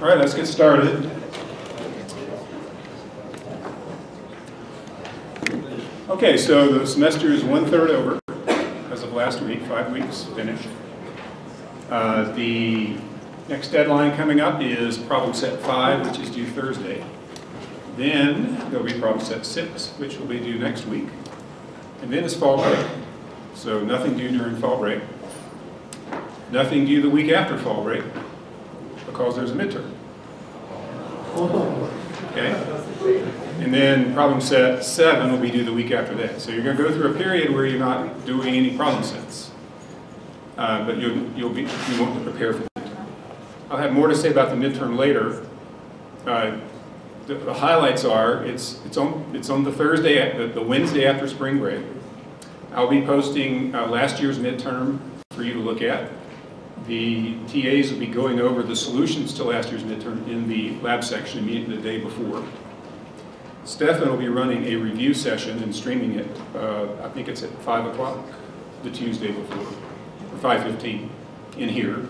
All right, let's get started. Okay, so the semester is 1/3 over as of last week, 5 weeks finished. The next deadline coming up is problem set 5, which is due Thursday. Then there'll be problem set 6, which will be due next week. And then it's fall break. So nothing due during fall break. Nothing due the week after fall break, because there's a midterm. Okay? And then problem set 7 will be due the week after that. So you're going to go through a period where you're not doing any problem sets. But you want to prepare for the midterm. I'll have more to say about the midterm later. The highlights are, it's on the Thursday, the Wednesday after spring break. I'll be posting last year's midterm for you to look at. The TAs will be going over the solutions to last year's midterm in the lab section immediately the day before. Stefan will be running a review session and streaming it. I think it's at 5 o'clock the Tuesday before, or 5:15 in here.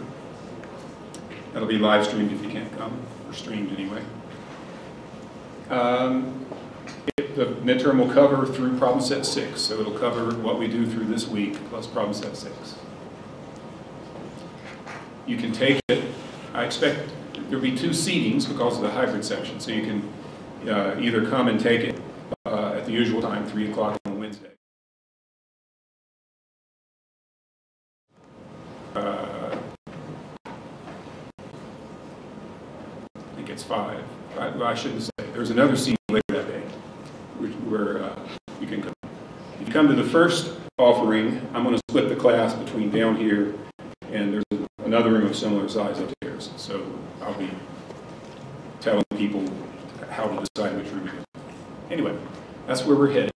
That'll be live streamed if you can't come, or streamed anyway. The midterm will cover through problem set 6, so it'll cover what we do through this week plus problem set 6. You can take it, I expect there'll be 2 seatings because of the hybrid section, so you can either come and take it at the usual time, 3 o'clock on Wednesday. I think it's 5. I shouldn't say. There's another seating later that day where you can come. If you come to the first offering, I'm going to split the class between down here and there's another room of similar size upstairs. So I'll be telling people how to decide which room to go. Anyway, that's where we're headed.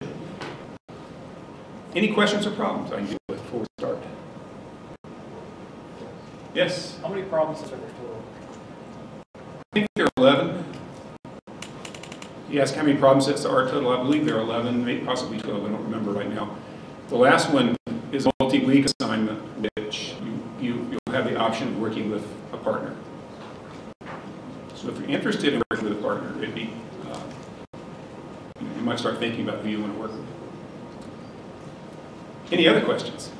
Any questions or problems I can deal with before we start? Yes? How many problems are there total? I think there are 11. You ask how many problem sets there are total, I believe there are 11, maybe possibly 12, I don't remember right now. The last one is a multi-week assignment, which you'll have the option of working with a partner. So if you're interested in working with a partner, it'd be, you might start thinking about who you want to work with. Any other questions?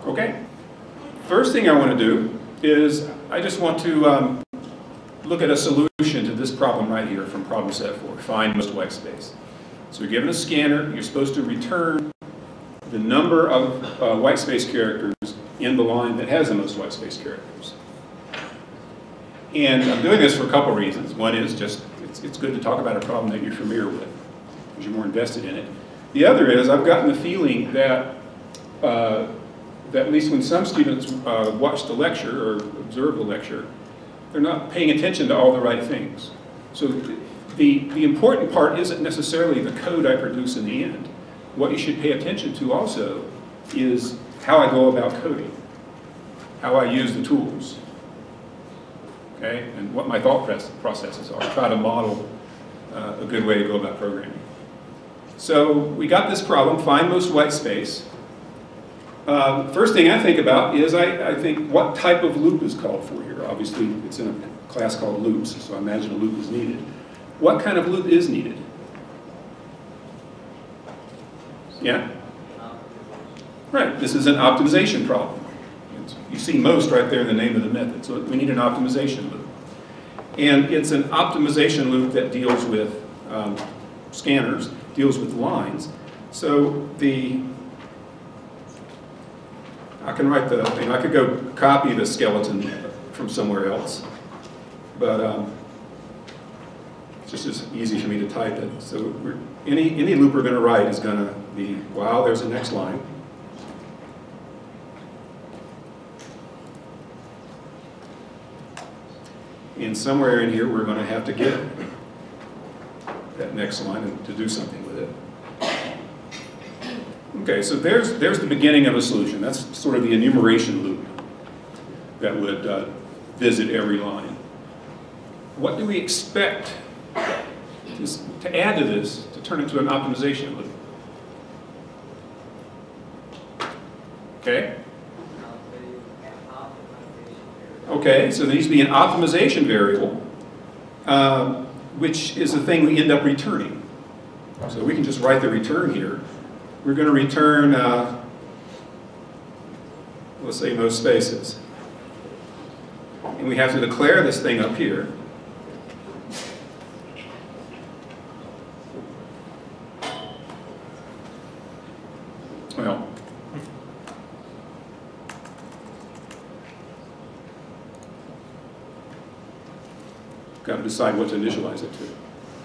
Okay. First thing I want to do is I just want to look at a solution to this problem right here from problem set 4, find most whitespace. So you're given a scanner, you're supposed to return the number of whitespace characters in the line that has the most whitespace characters. And I'm doing this for a couple reasons. One is just, it's good to talk about a problem that you're familiar with, because you're more invested in it. The other is, I've gotten the feeling that at least when some students watch the lecture or observe the lecture, they're not paying attention to all the right things. So the important part isn't necessarily the code I produce in the end. What you should pay attention to also is how I go about coding, how I use the tools, okay, and what my thought processes are. Try to model a good way to go about programming. So we got this problem, find most whitespace. First thing I think about is I think what type of loop is called for here. Obviously, it's in a class called loops, so I imagine a loop is needed. What kind of loop is needed? Yeah? Right, this is an optimization problem. You see most right there in the name of the method, so we need an optimization loop. And it's an optimization loop that deals with scanners, deals with lines. So I can write the thing. I could go copy the skeleton from somewhere else, but it's just as easy for me to type it. So any loop we're going to write is going to be, wow, there's the next line. And somewhere in here we're going to have to get that next line and to do something with it. Okay, so there's the beginning of a solution. That's sort of the enumeration loop that would visit every line. What do we expect to add to this to turn into an optimization loop? Okay? Okay, so there needs to be an optimization variable, which is the thing we end up returning. So we can just write the return here. We're going to return, let's say, most spaces. And we have to declare this thing up here. Well, got to decide what to initialize it to.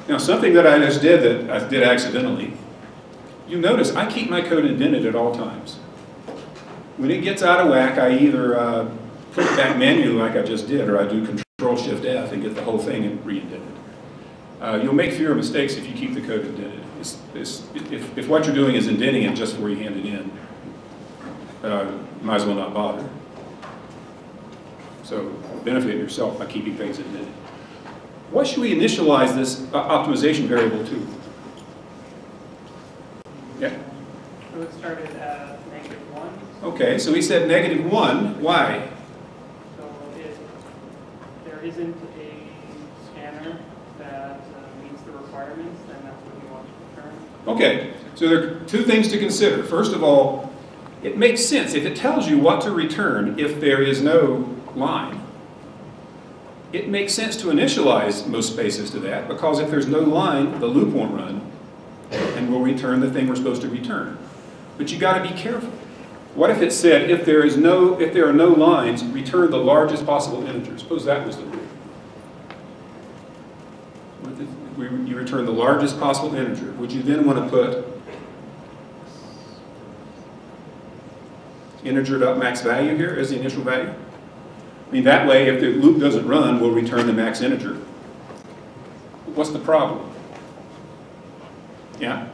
Now, something that I just did that I did accidentally, you notice I keep my code indented at all times. When it gets out of whack, I either put it back manually like I just did, or I do Control-Shift-F and get the whole thing re-indented. You'll make fewer mistakes if you keep the code indented. If what you're doing is indenting it just before you hand it in, might as well not bother. So benefit yourself by keeping things indented. What should we initialize this optimization variable to? Yeah? So it started at -1. Okay, so we said -1. Why? So if there isn't a scanner that meets the requirements, then that's what you want to return. Okay, so there are two things to consider. First of all, it makes sense. If it tells you what to return if there is no line, it makes sense to initialize most spaces to that, because if there's no line, the loop won't run, and we'll return the thing we're supposed to return. But you got to be careful. What if it said, if there are no lines, return the largest possible integer? Suppose that was the rule. What if you return the largest possible integer? Would you then want to put integer.max value here as the initial value? I mean, that way, if the loop doesn't run, we'll return the max integer. What's the problem? Yeah?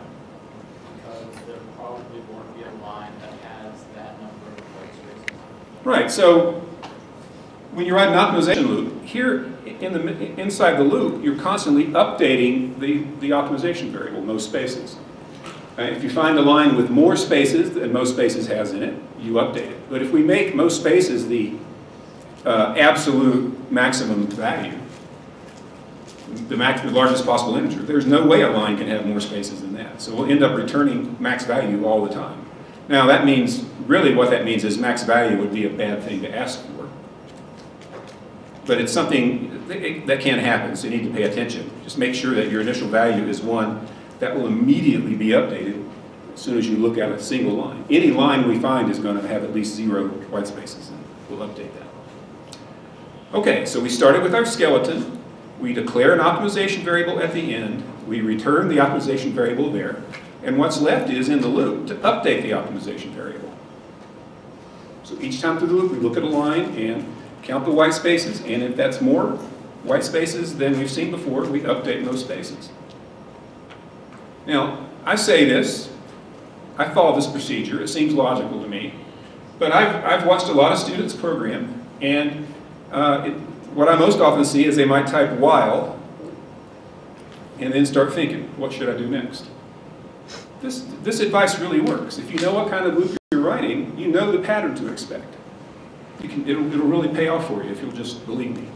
Because there probably won't be a line that has that number of white spaces. Right, so when you write an optimization loop, here inside the loop, you're constantly updating the optimization variable, most spaces. If you find a line with more spaces than most spaces has in it, you update it. But if we make most spaces the absolute maximum value, the largest possible integer, there's no way a line can have more spaces than that. So we'll end up returning max value all the time. Now that means, really what that means is max value would be a bad thing to ask for. But it's something that can happen, so you need to pay attention. Just make sure that your initial value is one that will immediately be updated as soon as you look at a single line. Any line we find is going to have at least 0 white spaces, and we'll update that. Okay, so we started with our skeleton. We declare an optimization variable at the end. We return the optimization variable there. And what's left is in the loop to update the optimization variable. So each time through the loop, we look at a line and count the white spaces. And if that's more white spaces than we've seen before, we update those spaces. Now, I say this, I follow this procedure. It seems logical to me. But I've watched a lot of students program, and what I most often see is they might type while and then start thinking, what should I do next? This advice really works. If you know what kind of loop you're writing, you know the pattern to expect. It'll really pay off for you if you'll just believe me.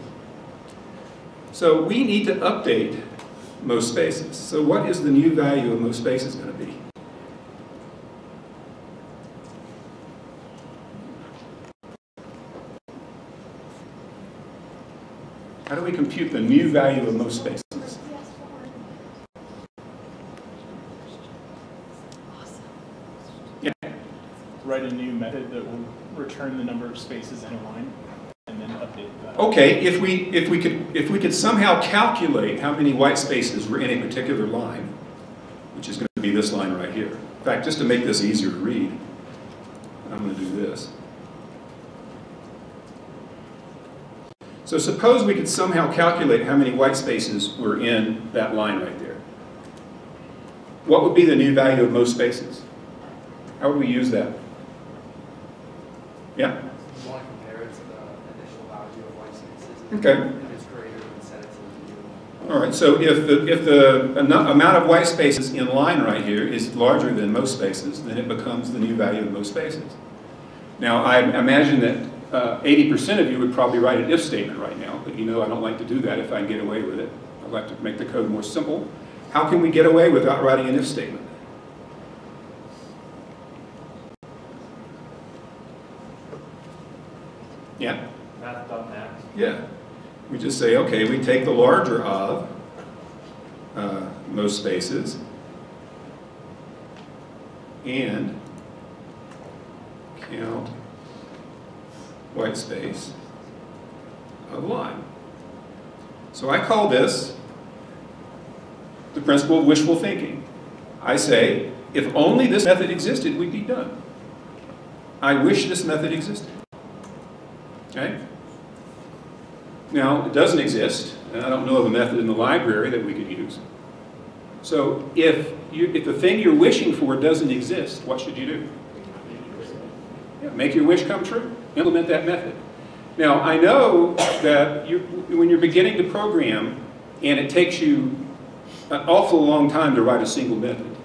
So we need to update most spaces. So what is the new value of most spaces going to be? How do we compute the new value of most spaces? Yeah. Write a new method that will return the number of spaces in a line, and then update that. Okay, if we could somehow calculate how many white spaces were in a particular line, which is going to be this line right here. In fact, just to make this easier to read, I'm going to do this. So suppose we could somehow calculate how many white spaces were in that line right there. What would be the new value of most spaces? How would we use that? Yeah? You want to compare it to the initial value of white spaces. Okay. If it's greater, then set it to the new. All right, so if the amount of white spaces in line right here is larger than most spaces, then it becomes the new value of most spaces. Now, I imagine that 80% of you would probably write an if statement right now, but you know I don't like to do that if I can get away with it. I'd like to make the code more simple. How can we get away without writing an if statement? Yeah? Math.max. Yeah. We just say, okay, we take the larger of most spaces and count white space of line. So I call this the principle of wishful thinking. I say, if only this method existed, we'd be done. I wish this method existed. Okay? Now, it doesn't exist, and I don't know of a method in the library that we could use. So if the thing you're wishing for doesn't exist, what should you do? Yeah, make your wish come true. Implement that method. Now, I know that when you're beginning to program, and it takes you an awful long time to write a single method,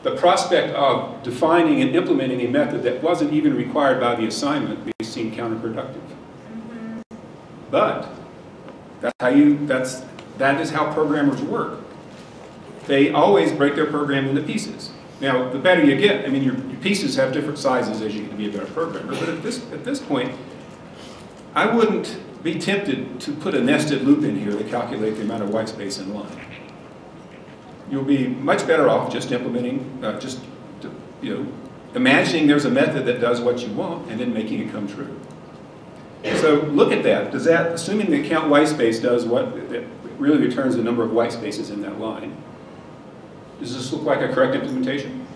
the prospect of defining and implementing a method that wasn't even required by the assignment may seem counterproductive. But that is how programmers work. They always break their program into pieces. Now, the better you get, I mean, your pieces have different sizes as you get to be a better programmer. But at this point, I wouldn't be tempted to put a nested loop in here to calculate the amount of white space in line. You'll be much better off just implementing, imagining there's a method that does what you want and then making it come true. So look at that. Does that, assuming the count white space does what, it really returns the number of white spaces in that line, does this look like a correct implementation?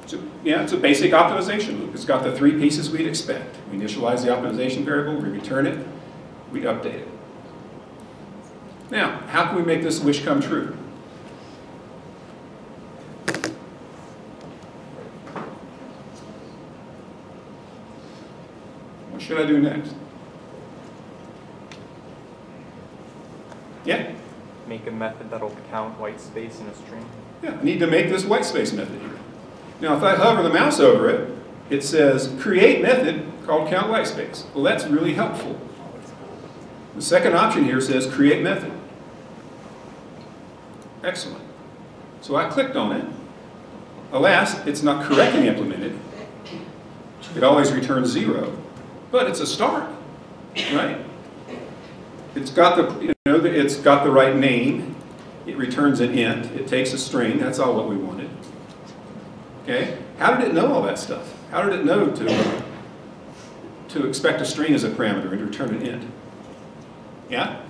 So, yeah, it's a basic optimization loop. It's got the three pieces we'd expect. We initialize the optimization variable, we return it, we update it. Now, how can we make this wish come true? What should I do next? Yeah? Make a method that'll count white space in a string. Yeah, I need to make this white space method here. Now, if I hover the mouse over it, it says create method called count white space. Well, that's really helpful. The second option here says create method. Excellent. So I clicked on it. Alas, it's not correctly implemented. It always returns 0, but it's a start, right? It's got it's got the right name. It returns an int. It takes a string. That's all what we wanted. Okay? How did it know all that stuff? How did it know to expect a string as a parameter and to return an int? Yeah?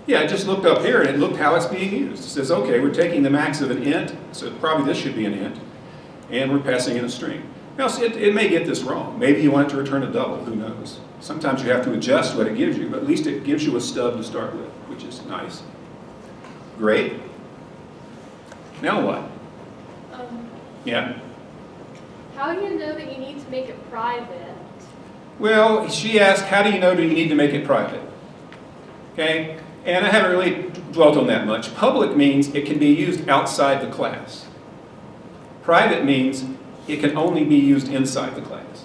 Yeah, I just looked up here and it looked how it's being used. It says, okay, we're taking the max of an int, so probably this should be an int, and we're passing in a string. Now, it may get this wrong. Maybe you want it to return a double, who knows? Sometimes you have to adjust what it gives you, but at least it gives you a stub to start with, which is nice. Great. Now what? Yeah? How do you know that you need to make it private? Well, she asked, how do you know that you need to make it private? Okay? And I haven't really dwelt on that much. Public means it can be used outside the class. Private means it can only be used inside the class.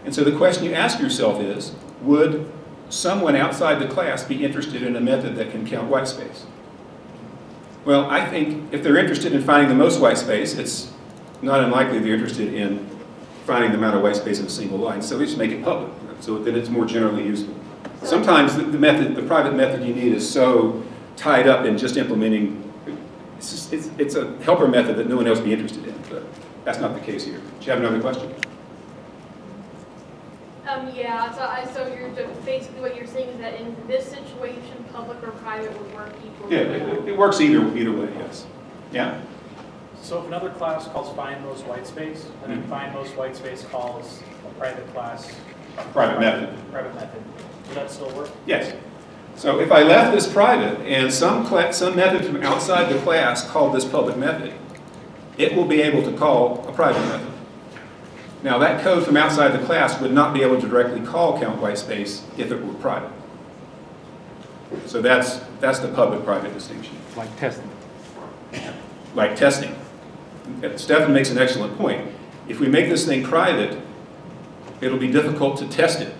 And so the question you ask yourself is, would someone outside the class be interested in a method that can count white space? Well, I think if they're interested in finding the most white space, it's not unlikely they're interested in finding the amount of white space in a single line. So we just make it public, so that it's more generally useful. Sometimes the private method you need is so tied up in just implementing, it's a helper method that no one else would be interested in, but that's not the case here. Do you have another question? Yeah, so basically what you're saying is that in this situation, public or private would work equally. Yeah, it works either way, yes. Yeah? So if another class calls find most white space, and then find most white space calls a private class Private method. Private method. Would that still work? Yes. So if I left this private and some method from outside the class called this public method, it will be able to call a private method. Now that code from outside the class would not be able to directly call count white space if it were private. So that's the public-private distinction. Like testing. Like testing. Stefan makes an excellent point. If we make this thing private, it'll be difficult to test it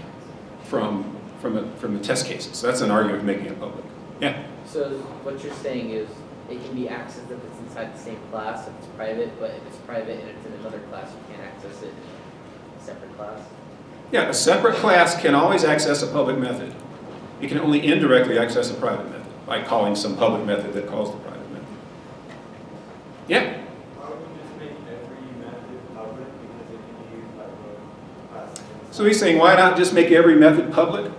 from the test cases. So that's an argument of making it public. Yeah? So what you're saying is it can be accessed if it's inside the same class, if it's private, but if it's private and it's in another class, you can't access it in a separate class? Yeah, a separate class can always access a public method. It can only indirectly access a private method by calling some public method that calls the private method. Yeah? Why would we just make every method public because it can be used by both classes? So he's saying, why not just make every method public?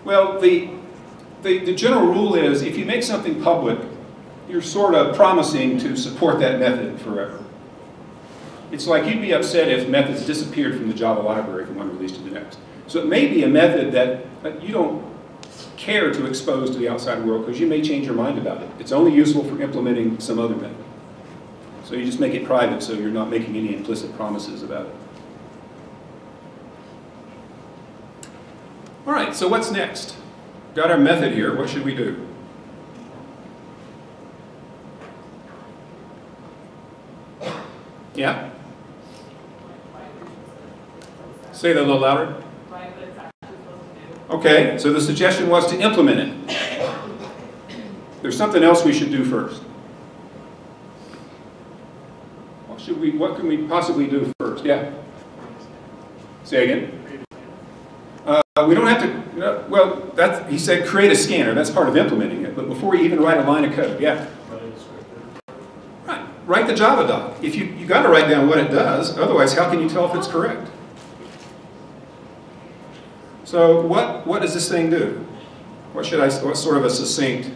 Well, the general rule is if you make something public, you're sort of promising to support that method forever. It's like you'd be upset if methods disappeared from the Java library from one release to the next. So it may be a method that you don't care to expose to the outside world because you may change your mind about it. It's only useful for implementing some other method. So you just make it private so you're not making any implicit promises about it. All right, so what's next? Got our method here. What should we do? Yeah? Say that a little louder. Okay, so the suggestion was to implement it. There's something else we should do first. What can we possibly do first? Yeah? Say again? We don't have to, well, he said create a scanner. That's part of implementing it. But before you even write a line of code, yeah? Right. Write the Java doc. If you got to write down what it does. Otherwise, how can you tell if it's correct? So what does this thing do? What sort of a succinct?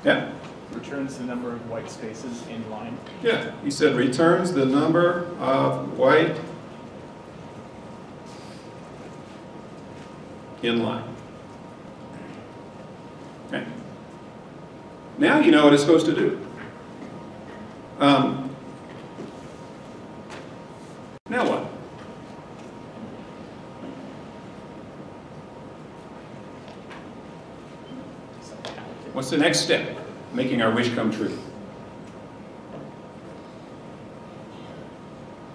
Yeah? Returns the number of white spaces in line. Yeah, he said returns the number of white in line. Okay. Now you know what it's supposed to do. Now what? What's the next step? Making our wish come true.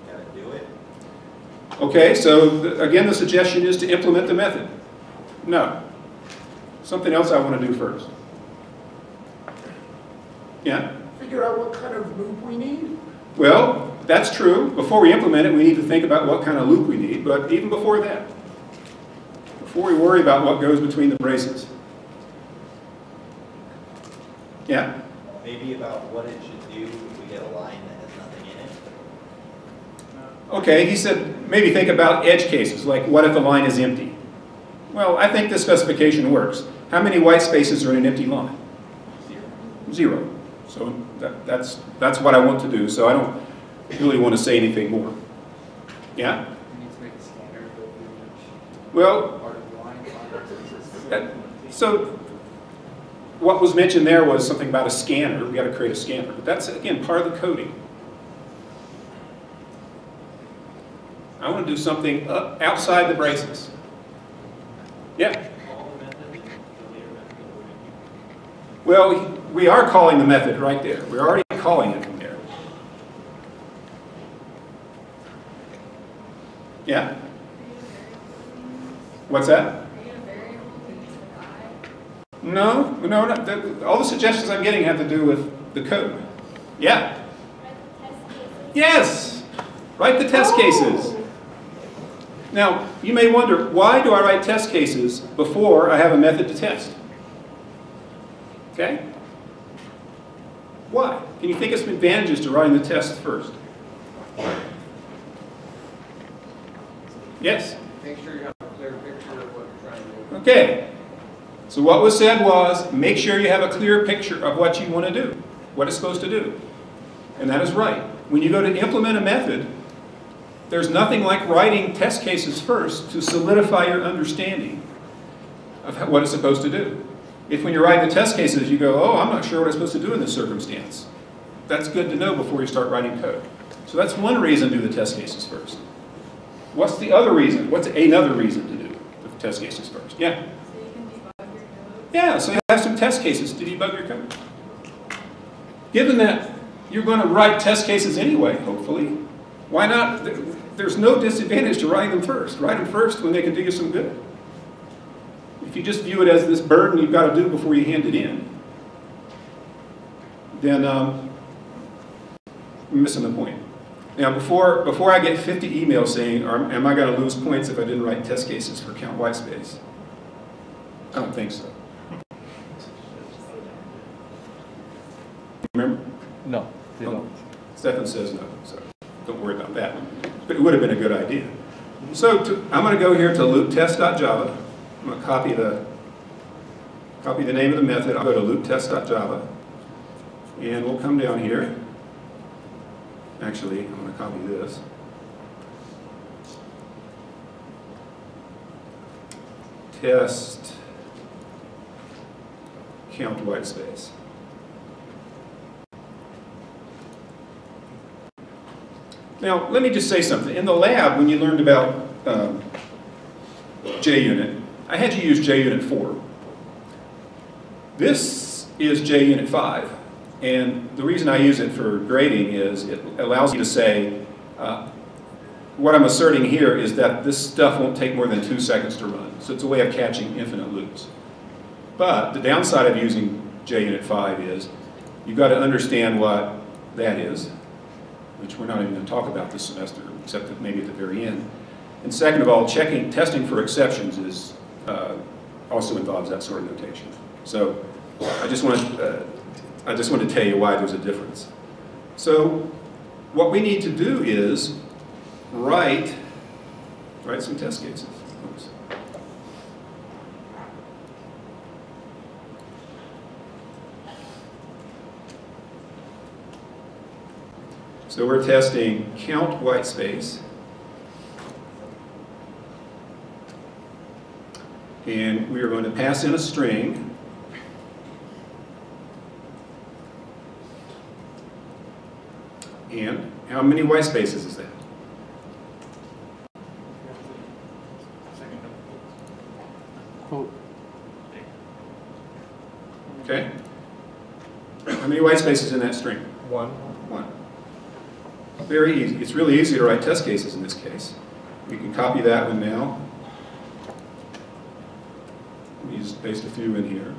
Gotta do it. Okay, so again, the suggestion is to implement the method. No. Something else I want to do first. Yeah? Figure out what kind of loop we need. Well, that's true. Before we implement it, we need to think about what kind of loop we need. But even before that, before we worry about what goes between the braces. Yeah? Maybe about what it should do if we get a line that has nothing in it. Okay, he said maybe think about edge cases, like what if the line is empty? Well, I think this specification works. How many white spaces are in an empty line? Zero. So that's what I want to do, so I don't really want to say anything more. Yeah? We need to make a scanner go through Well, part of the line. so what was mentioned there was something about a scanner. We've got to create a scanner. But that's, again, part of the coding. I want to do something outside the braces. Yeah? Well, we are calling the method right there. We're already calling it from there. Yeah? What's that? No, not, all the suggestions I'm getting have to do with the code. Yeah? Yes! Write the test cases. Now, you may wonder, why do I write test cases before I have a method to test? Okay? Why? Can you think of some advantages to writing the test first? Yes? Make sure you have a clear picture of what you're trying to do. Okay. So what was said was, make sure you have a clear picture of what you want to do, what it's supposed to do. And that is right. When you go to implement a method, there's nothing like writing test cases first to solidify your understanding of what it's supposed to do. If when you write the test cases, you go, oh, I'm not sure what I'm supposed to do in this circumstance. That's good to know before you start writing code. So that's one reason to do the test cases first. What's the other reason? What's another reason to do the test cases first? Yeah? So you can debug your code? Yeah, so you have some test cases to debug your code. Given that you're going to write test cases anyway, hopefully. Why not? There's no disadvantage to writing them first. Write them first when they can do you some good. If you just view it as this burden you've got to do before you hand it in, then you're missing the point. Now, before I get 50 emails saying, am I going to lose points if I didn't write test cases for count whitespace? I don't think so. Remember? No, they don't. Stefan says no, so don't worry about that one. But it would have been a good idea. So I'm going to go here to looptest.java. I'm going to copy the name of the method. I'll go to looptest.java. And we'll come down here. Actually, I'm going to copy this. Test count whitespace. Now, let me just say something. In the lab, when you learned about JUnit, I had you use JUnit 4. This is JUnit 5. And the reason I use it for grading is it allows you to say, what I'm asserting here is that this stuff won't take more than 2 seconds to run. So it's a way of catching infinite loops. But the downside of using JUnit 5 is you've got to understand what that is, which we're not even going to talk about this semester, except that maybe at the very end. And second of all, testing for exceptions is also involves that sort of notation. So I just want to tell you why there's a difference. So what we need to do is write some test cases. Oops. So we're testing count whitespace, and we are going to pass in a string. And how many white spaces is that? Okay. How many white spaces in that string? One. One. Very easy. It's really easy to write test cases in this case. We can copy that one now. Let me just paste a few in here.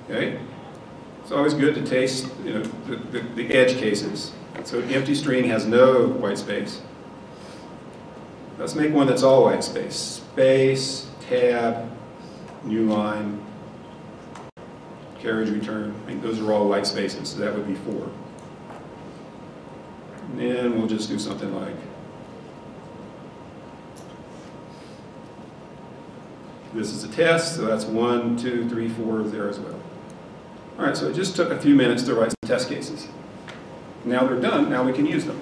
Okay. It's always good to taste, the edge cases. So the empty string has no white space. Let's make one that's all white space. Space, tab, new line, carriage return. I think those are all white spaces, so that would be 4. And then we'll just do something like this is a test, so that's 1, 2, 3, 4 there as well. All right, so it just took a few minutes to write some test cases. Now they're done, now we can use them.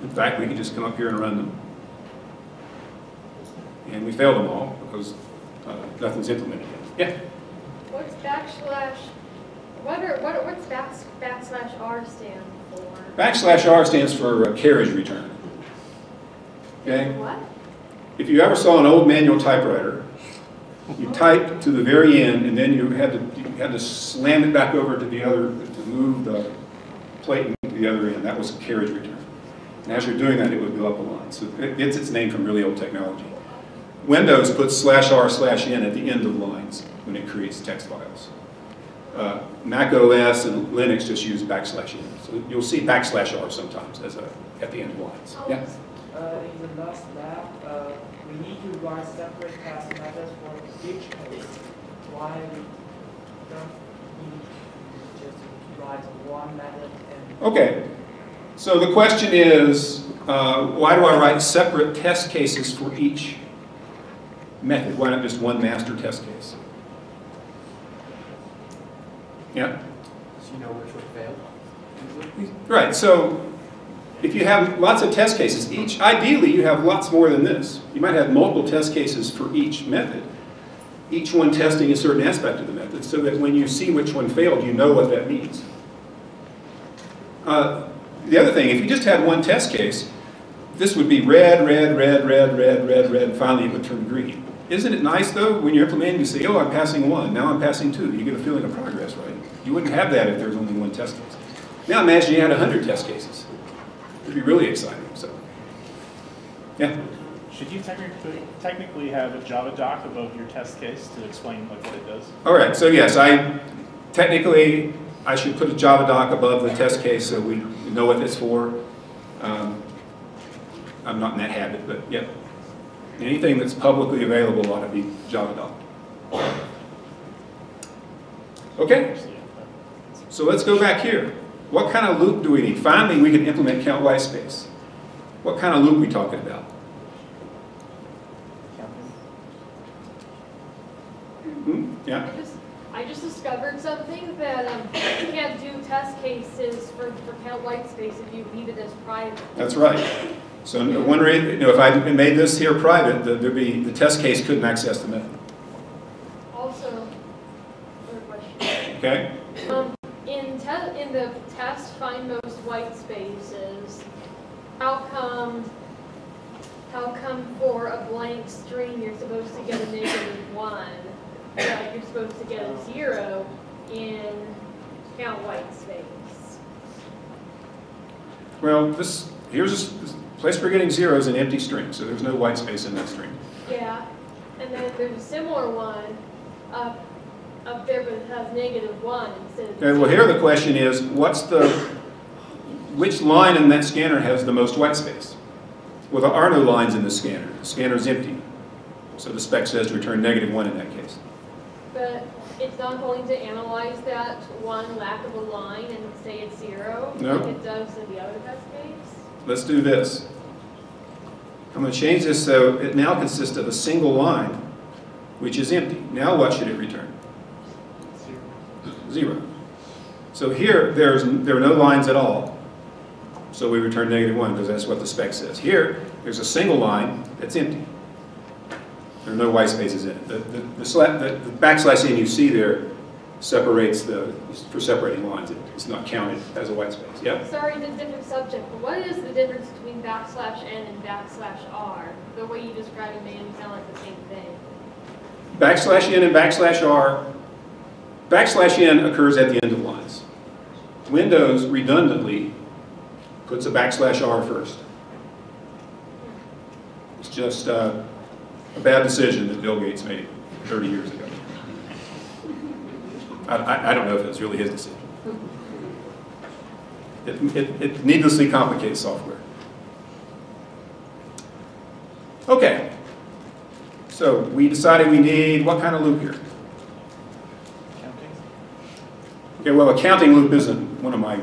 In fact, we can just come up here and run them. And we failed them all because nothing's implemented yet. Yeah? What's backslash R stand for? Backslash R stands for carriage return. Okay? What? If you ever saw an old manual typewriter, you typed to the very end, and then you had to slam it back over to the other, to move the plate to the other end. That was a carriage return. And as you're doing that, it would go up a line. So it gets its name from really old technology. Windows puts /r/n at the end of lines when it creates text files. Mac OS and Linux just use \n. So you'll see \r sometimes as at the end of lines. Yeah? In the last lab, we need to write separate test methods for each case. Why we don't need to just write one method and... Okay. So the question is, why do I write separate test cases for each method? Why not just one master test case? Yeah? So you know which would fail? Right, so if you have lots of test cases, ideally you have lots more than this. You might have multiple test cases for each method, each one testing a certain aspect of the method, so that when you see which one failed, you know what that means. The other thing, if you just had one test case, this would be red, red, red, red, red, red, red, and finally it would turn green. Isn't it nice, though, when you're implementing, you say, oh, I'm passing 1, now I'm passing 2. You get a feeling of progress, right? You wouldn't have that if there was only one test case. Now imagine you had 100 test cases. It'd be really exciting. So, yeah. Should you technically have a Java doc above your test case to explain like what it does? All right. So yes, technically I should put a Java doc above the test case so we know what it's for. I'm not in that habit, but yeah. Anything that's publicly available ought to be Java doc. Okay. So let's go back here. What kind of loop do we need? Finally, we can implement count whitespace. What kind of loop are we talking about? Yeah. I just discovered something that you can't do test cases for count whitespace if you leave it as private. That's right. So one reason, if I made this here private, the test case couldn't access the method. Also, another question. Okay. In the test find most white spaces, how come for a blank string you're supposed to get a -1, but you're supposed to get a 0 in count whitespace? Well, here's a place for getting 0 is an empty string, so there's no white space in that string. Yeah, and then there's a similar one up there, but it has -1 instead of. Okay, well here the question is, which line in that scanner has the most white space? Well, there are no lines in the scanner. The scanner is empty. So the spec says to return -1 in that case. But it's not going to analyze that one lack of a line and say it's 0 No. like it does in the other test case? Let's do this. I'm going to change this so it now consists of a single line, which is empty. Now what should it return? 0. So here, there are no lines at all. So we return -1 because that's what the spec says. Here, there's a single line that's empty. There are no white spaces in it. The \n you see there separates for separating lines. It's not counted as a white space. Yeah? Sorry, it's a different subject, but what is the difference between \n and \r? The way you describe it made it sound like the same thing. \n and \r. \n occurs at the end of lines. Windows redundantly puts a \r first. It's just a bad decision that Bill Gates made 30 years ago. I don't know if it's really his decision. It needlessly complicates software. Okay. So we decided we need what kind of loop here? Counting? Okay, well, a counting loop isn't one of my...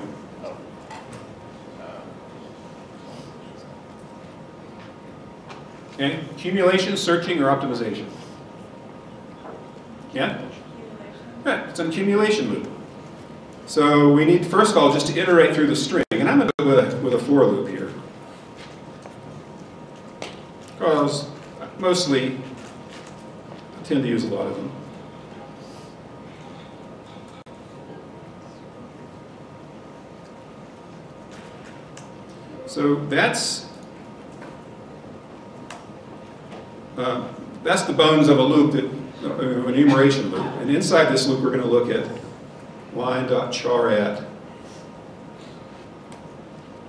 Okay, accumulation, searching, or optimization? Yeah? Yeah, it's an accumulation loop. So we need, first of all, just to iterate through the string. And I'm going to go with a for loop here. Because mostly, I tend to use a lot of them. So that's the bones of a loop, an enumeration loop. And inside this loop, we're going to look at line.char at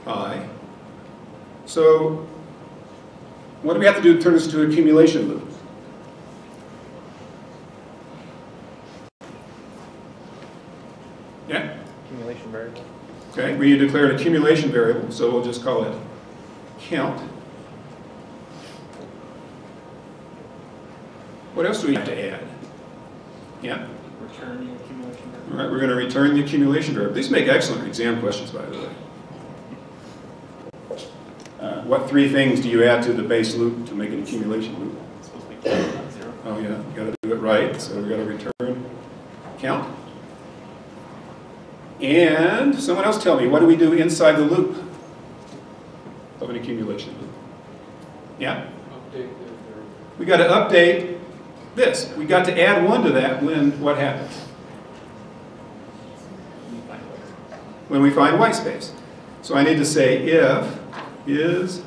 I. So what do we have to do to turn this into an accumulation loop? Yeah? Accumulation variable. Okay, we need to declare an accumulation variable, so we'll just call it count. What else do we have to add? Yeah? Return the accumulation variable. All right, we're going to return the accumulation variable. These make excellent exam questions, by the way. What 3 things do you add to the base loop to make an accumulation loop? It's supposed to be count, not 0. Oh yeah, you got to do it right. So we got to return count. And someone else tell me, what do we do inside the loop of an accumulation loop? Yeah? Update the variable. We got to update this. We got to add 1 to that when what happens? When we find white space. So I need to say if is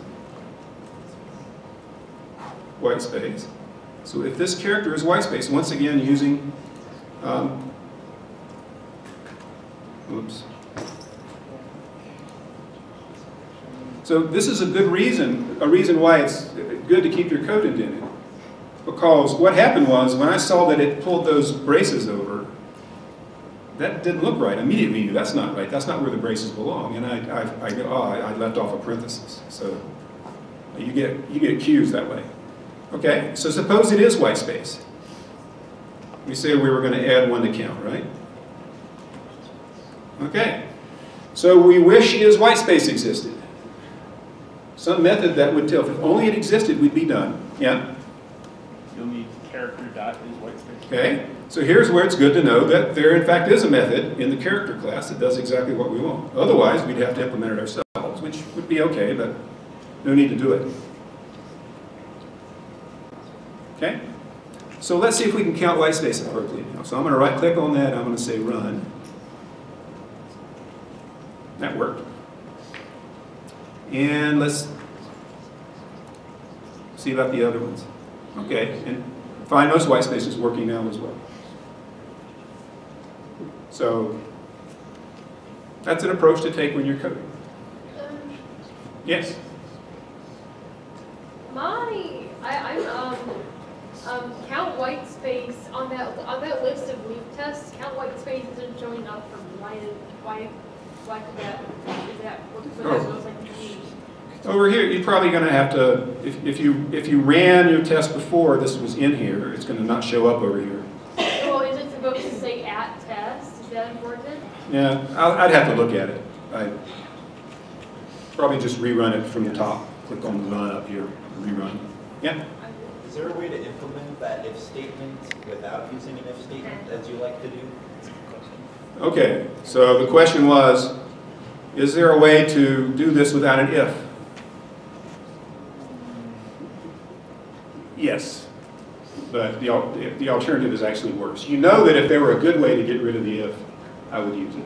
white space. So if this character is white space, once again using So this is a reason why it's good to keep your code indented. Because what happened was, when I saw that it pulled those braces over, that didn't look right. Immediately knew that's not right. That's not where the braces belong. And I left off a parenthesis. So you get cues that way. Okay, so suppose it is Whitespace. We say we were going to add one to count, right? Okay, so we wish is Whitespace existed. Some method that would tell, if only it existed, we'd be done. Yeah? You'll need character dot is Whitespace. Okay, so here's where it's good to know that there in fact is a method in the character class that does exactly what we want. Otherwise, we'd have to implement it ourselves, which would be okay, but no need to do it. Okay, so let's see if we can count Whitespace appropriately now. So I'm going to right click on that, I'm going to say run. That worked. And let's see about the other ones. Okay, and find most Whitespace is working now as well. So that's an approach to take when you're coding. Yes? I'm count Whitespace on that list of leaf tests. Count Whitespace isn't showing up for me. Why could that? Is that what that looks like to me? Over here, you're probably going to have to, if you ran your test before this was in here, it's going to not show up over here. Well, is it supposed to say at test? Is that important? Yeah, I'd have to look at it. I'd probably just rerun it from the top. Click on the run up here, rerun. Yeah? Is there a way to implement that if statement without using an if statement, as you like to do? Okay, so the question was, is there a way to do this without an if? Yes, but the alternative is actually worse. You know that if there were a good way to get rid of the if, I would use it.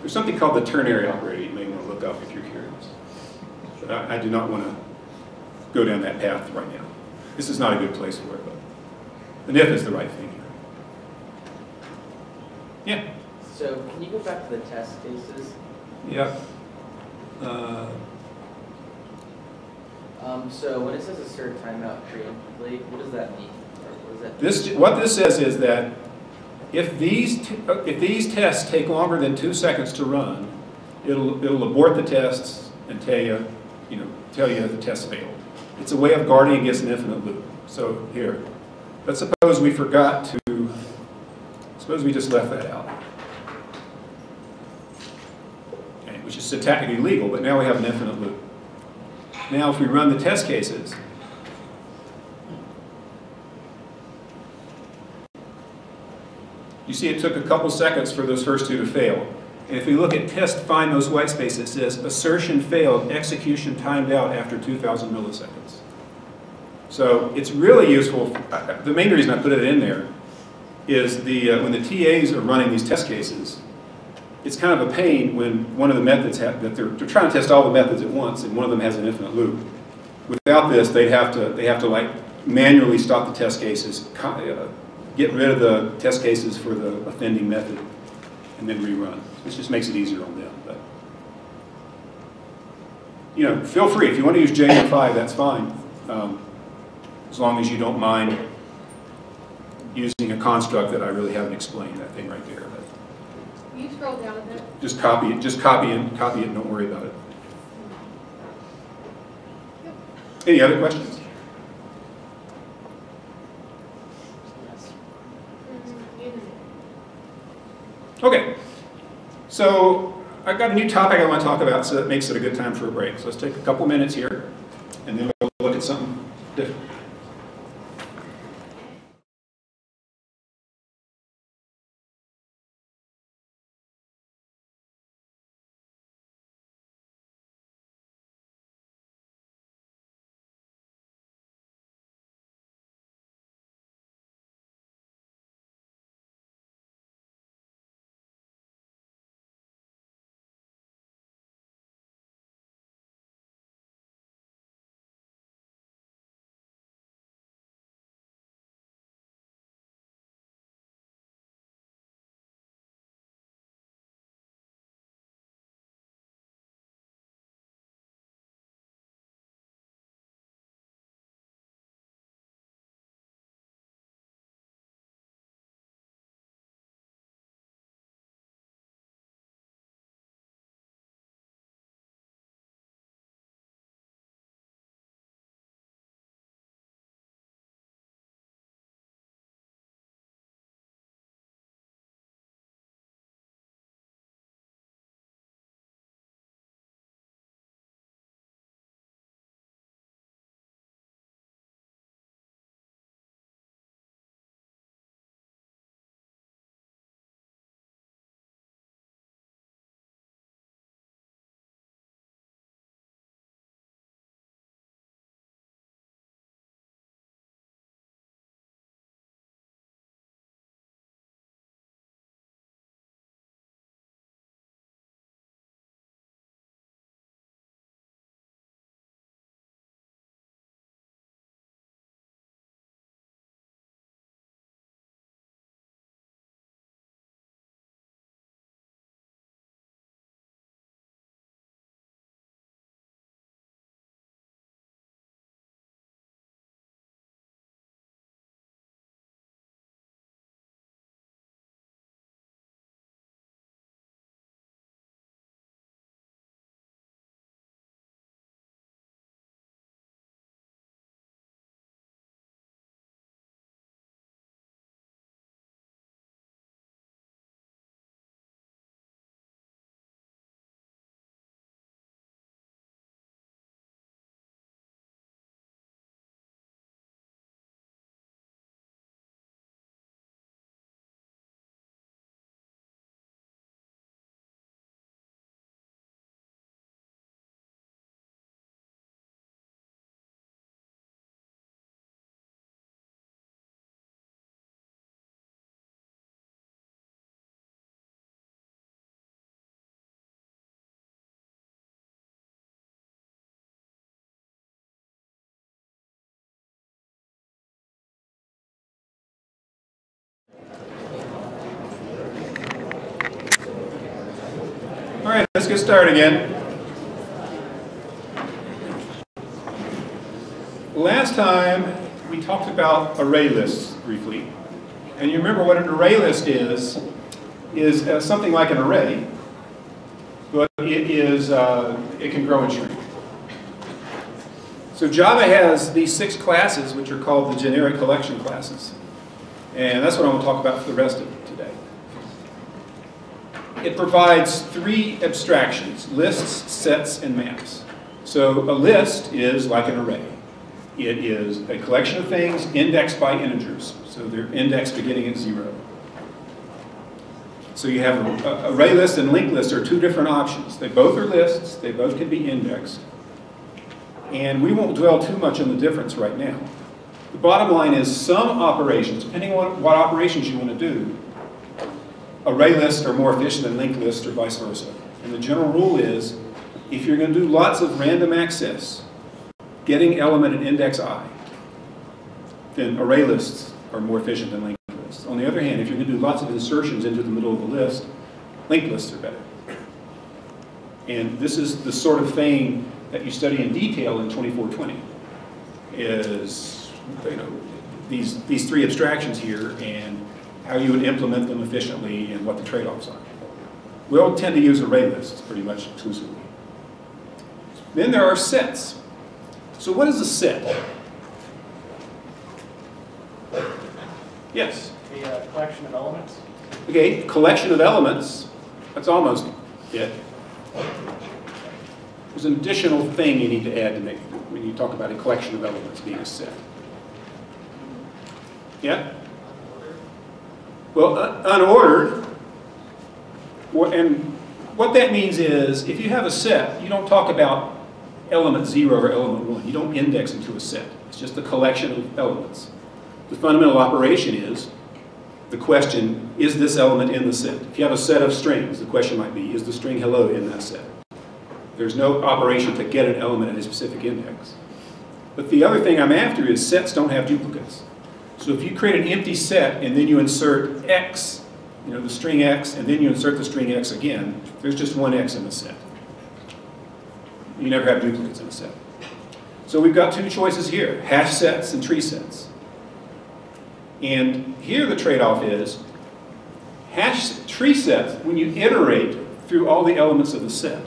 There's something called the ternary operator you may want to look up if you're curious. But I do not want to go down that path right now. This is not a good place for it, but an if is the right thing here. Yeah? So can you go back to the test cases? Yeah. So when it says assert timeout preemptively, what does that mean? Or what does that What this says is that if these tests take longer than 2 seconds to run, it'll abort the tests and tell you that the test failed. It's a way of guarding against an infinite loop. So here, let's suppose we just left that out. Okay, which is syntactically legal, but now we have an infinite loop. Now if we run the test cases, you see it took a couple seconds for those first two to fail. And if we look at test find most Whitespace, it says assertion failed, execution timed out after 2,000 milliseconds. So it's really useful. The main reason I put it in there is when the TAs are running these test cases, it's kind of a pain when one of the methods that they're trying to test all the methods at once, and one of them has an infinite loop. Without this, they have to like manually stop the test cases, get rid of the test cases for the offending method, and then rerun. This just makes it easier on them. But feel free if you want to use JM5, that's fine, as long as you don't mind using a construct that I really haven't explained. That thing right there. You scroll down a bit. Just copy it. Just copy it. Don't worry about it. Any other questions? Okay. So I've got a new topic I want to talk about, so that makes it a good time for a break. So let's take a couple minutes here, and then we'll look at something different. All right, let's get started again. Last time we talked about array lists briefly. And you remember what an array list is something like an array, but it can grow and shrink. So Java has these 6 classes, which are called the generic collection classes. And that's what I'm going to talk about for the rest of today. It provides 3 abstractions: lists, sets, and maps. So a list is like an array. It is a collection of things indexed by integers. So they're indexed beginning at 0. So you have an array list and linked list are 2 different options. They both are lists. They both can be indexed. And we won't dwell too much on the difference right now. The bottom line is some operations, depending on what operations you want to do, array lists are more efficient than linked lists or vice versa. And the general rule is, if you're going to do lots of random access, getting element at index I, then array lists are more efficient than linked lists. On the other hand, if you're going to do lots of insertions into the middle of the list, linked lists are better. And this is the sort of thing that you study in detail in 2420, is these 3 abstractions here and how you would implement them efficiently and what the trade-offs are. We'll tend to use array lists pretty much exclusively. Then there are sets. So what is a set? Yes? A collection of elements. Okay, collection of elements. That's almost it. There's an additional thing you need to add to make when you talk about a collection of elements being a set. Yeah? Well, unordered, and what that means is, if you have a set, you don't talk about element 0 or element 1. You don't index into a set. It's just a collection of elements. The fundamental operation is the question, is this element in the set? If you have a set of strings, the question might be, is the string hello in that set? There's no operation to get an element at a specific index. But the other thing I'm after is sets don't have duplicates. So if you create an empty set and then you insert x, the string x, and then you insert the string x again, there's just one x in the set. You never have duplicates in a set. So we've got 2 choices here, hash sets and tree sets. And here the trade-off is, tree sets, when you iterate through all the elements of the set,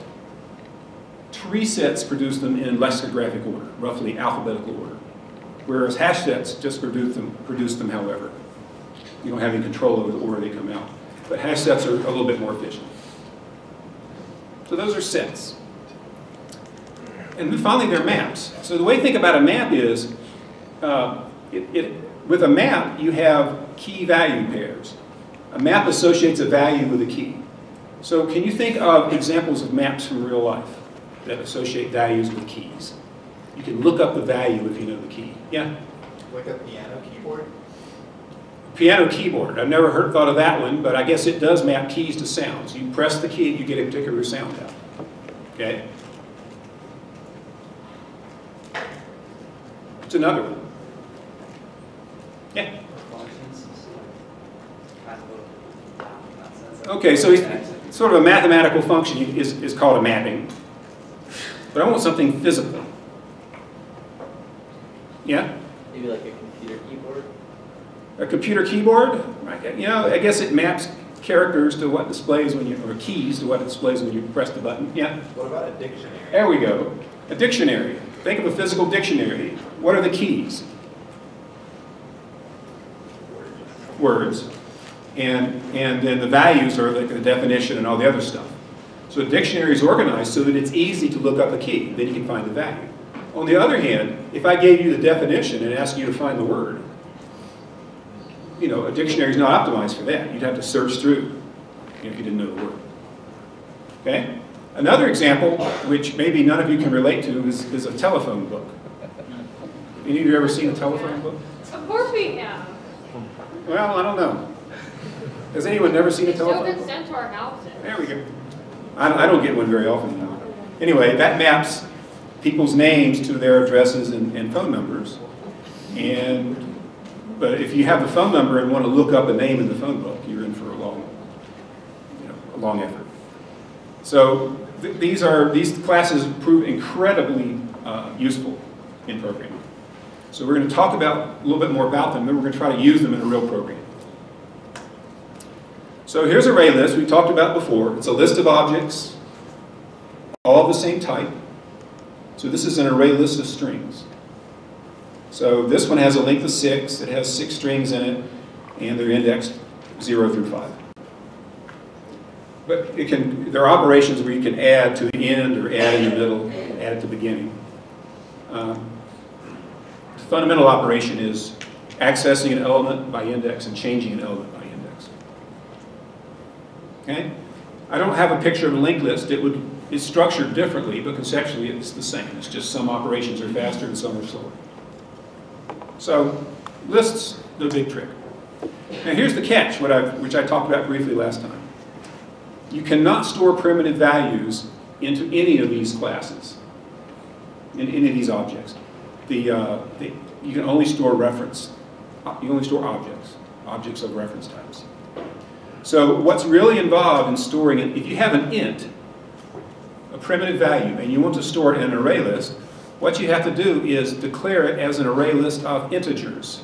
tree sets produce them in lexicographic order, roughly alphabetical order. Whereas hash sets just produce them however. You don't have any control over the order they come out. But hash sets are a little bit more efficient. So those are sets. And then finally, they're maps. So the way to think about a map is, with a map, you have key-value pairs. A map associates a value with a key. So can you think of examples of maps from real life that associate values with keys? You can look up the value if you know the key. Yeah? Like a piano keyboard? Piano keyboard. I've never thought of that one, but I guess it does map keys to sounds. You press the key, you get a particular sound out. Okay? It's another one. Yeah? Okay, so sort of a mathematical function is called a mapping. But I want something physical. Yeah? Maybe like a computer keyboard? A computer keyboard? I guess it maps characters to what displays when you, or keys to what it displays when you press the button. Yeah? What about a dictionary? There we go. A dictionary. Think of a physical dictionary. What are the keys? Words. And then the values are the definition and all the other stuff. So a dictionary is organized so that it's easy to look up a key. Then you can find the value. On the other hand, if I gave you the definition and asked you to find the word, a dictionary is not optimized for that. You'd have to search through if you didn't know the word. Okay? Another example, which maybe none of you can relate to, is a telephone book. Any of you ever seen a telephone book? Of course we have. Well, I don't know. Has anyone never seen a It's still telephone been book? sent to our houses. There we go. I don't get one very often now. Anyway, that maps people's names to their addresses and phone numbers. But if you have the phone number and want to look up a name in the phone book, you're in for a long effort. So these classes prove incredibly useful in programming. So we're going to talk about a little bit more about them, then we're going to try to use them in a real program. So here's an array list we talked about before. It's a list of objects, all of the same type. So this is an array list of strings. So this one has a length of 6. It has 6 strings in it, and they're indexed 0 through 5. But there are operations where you can add to the end or add in the middle, add at the beginning. The fundamental operation is accessing an element by index and changing an element by index. Okay? I don't have a picture of a linked list. It's structured differently, but conceptually it's the same. It's just some operations are faster and some are slower. So lists, no big trick. Now here's the catch, which I talked about briefly last time. You cannot store primitive values into any of these classes, in any of these objects. You can only store reference. You can only store objects of reference types. So what's really involved in storing it, if you have an int, a primitive value, and you want to store it in an array list, what you have to do is declare it as an array list of integers.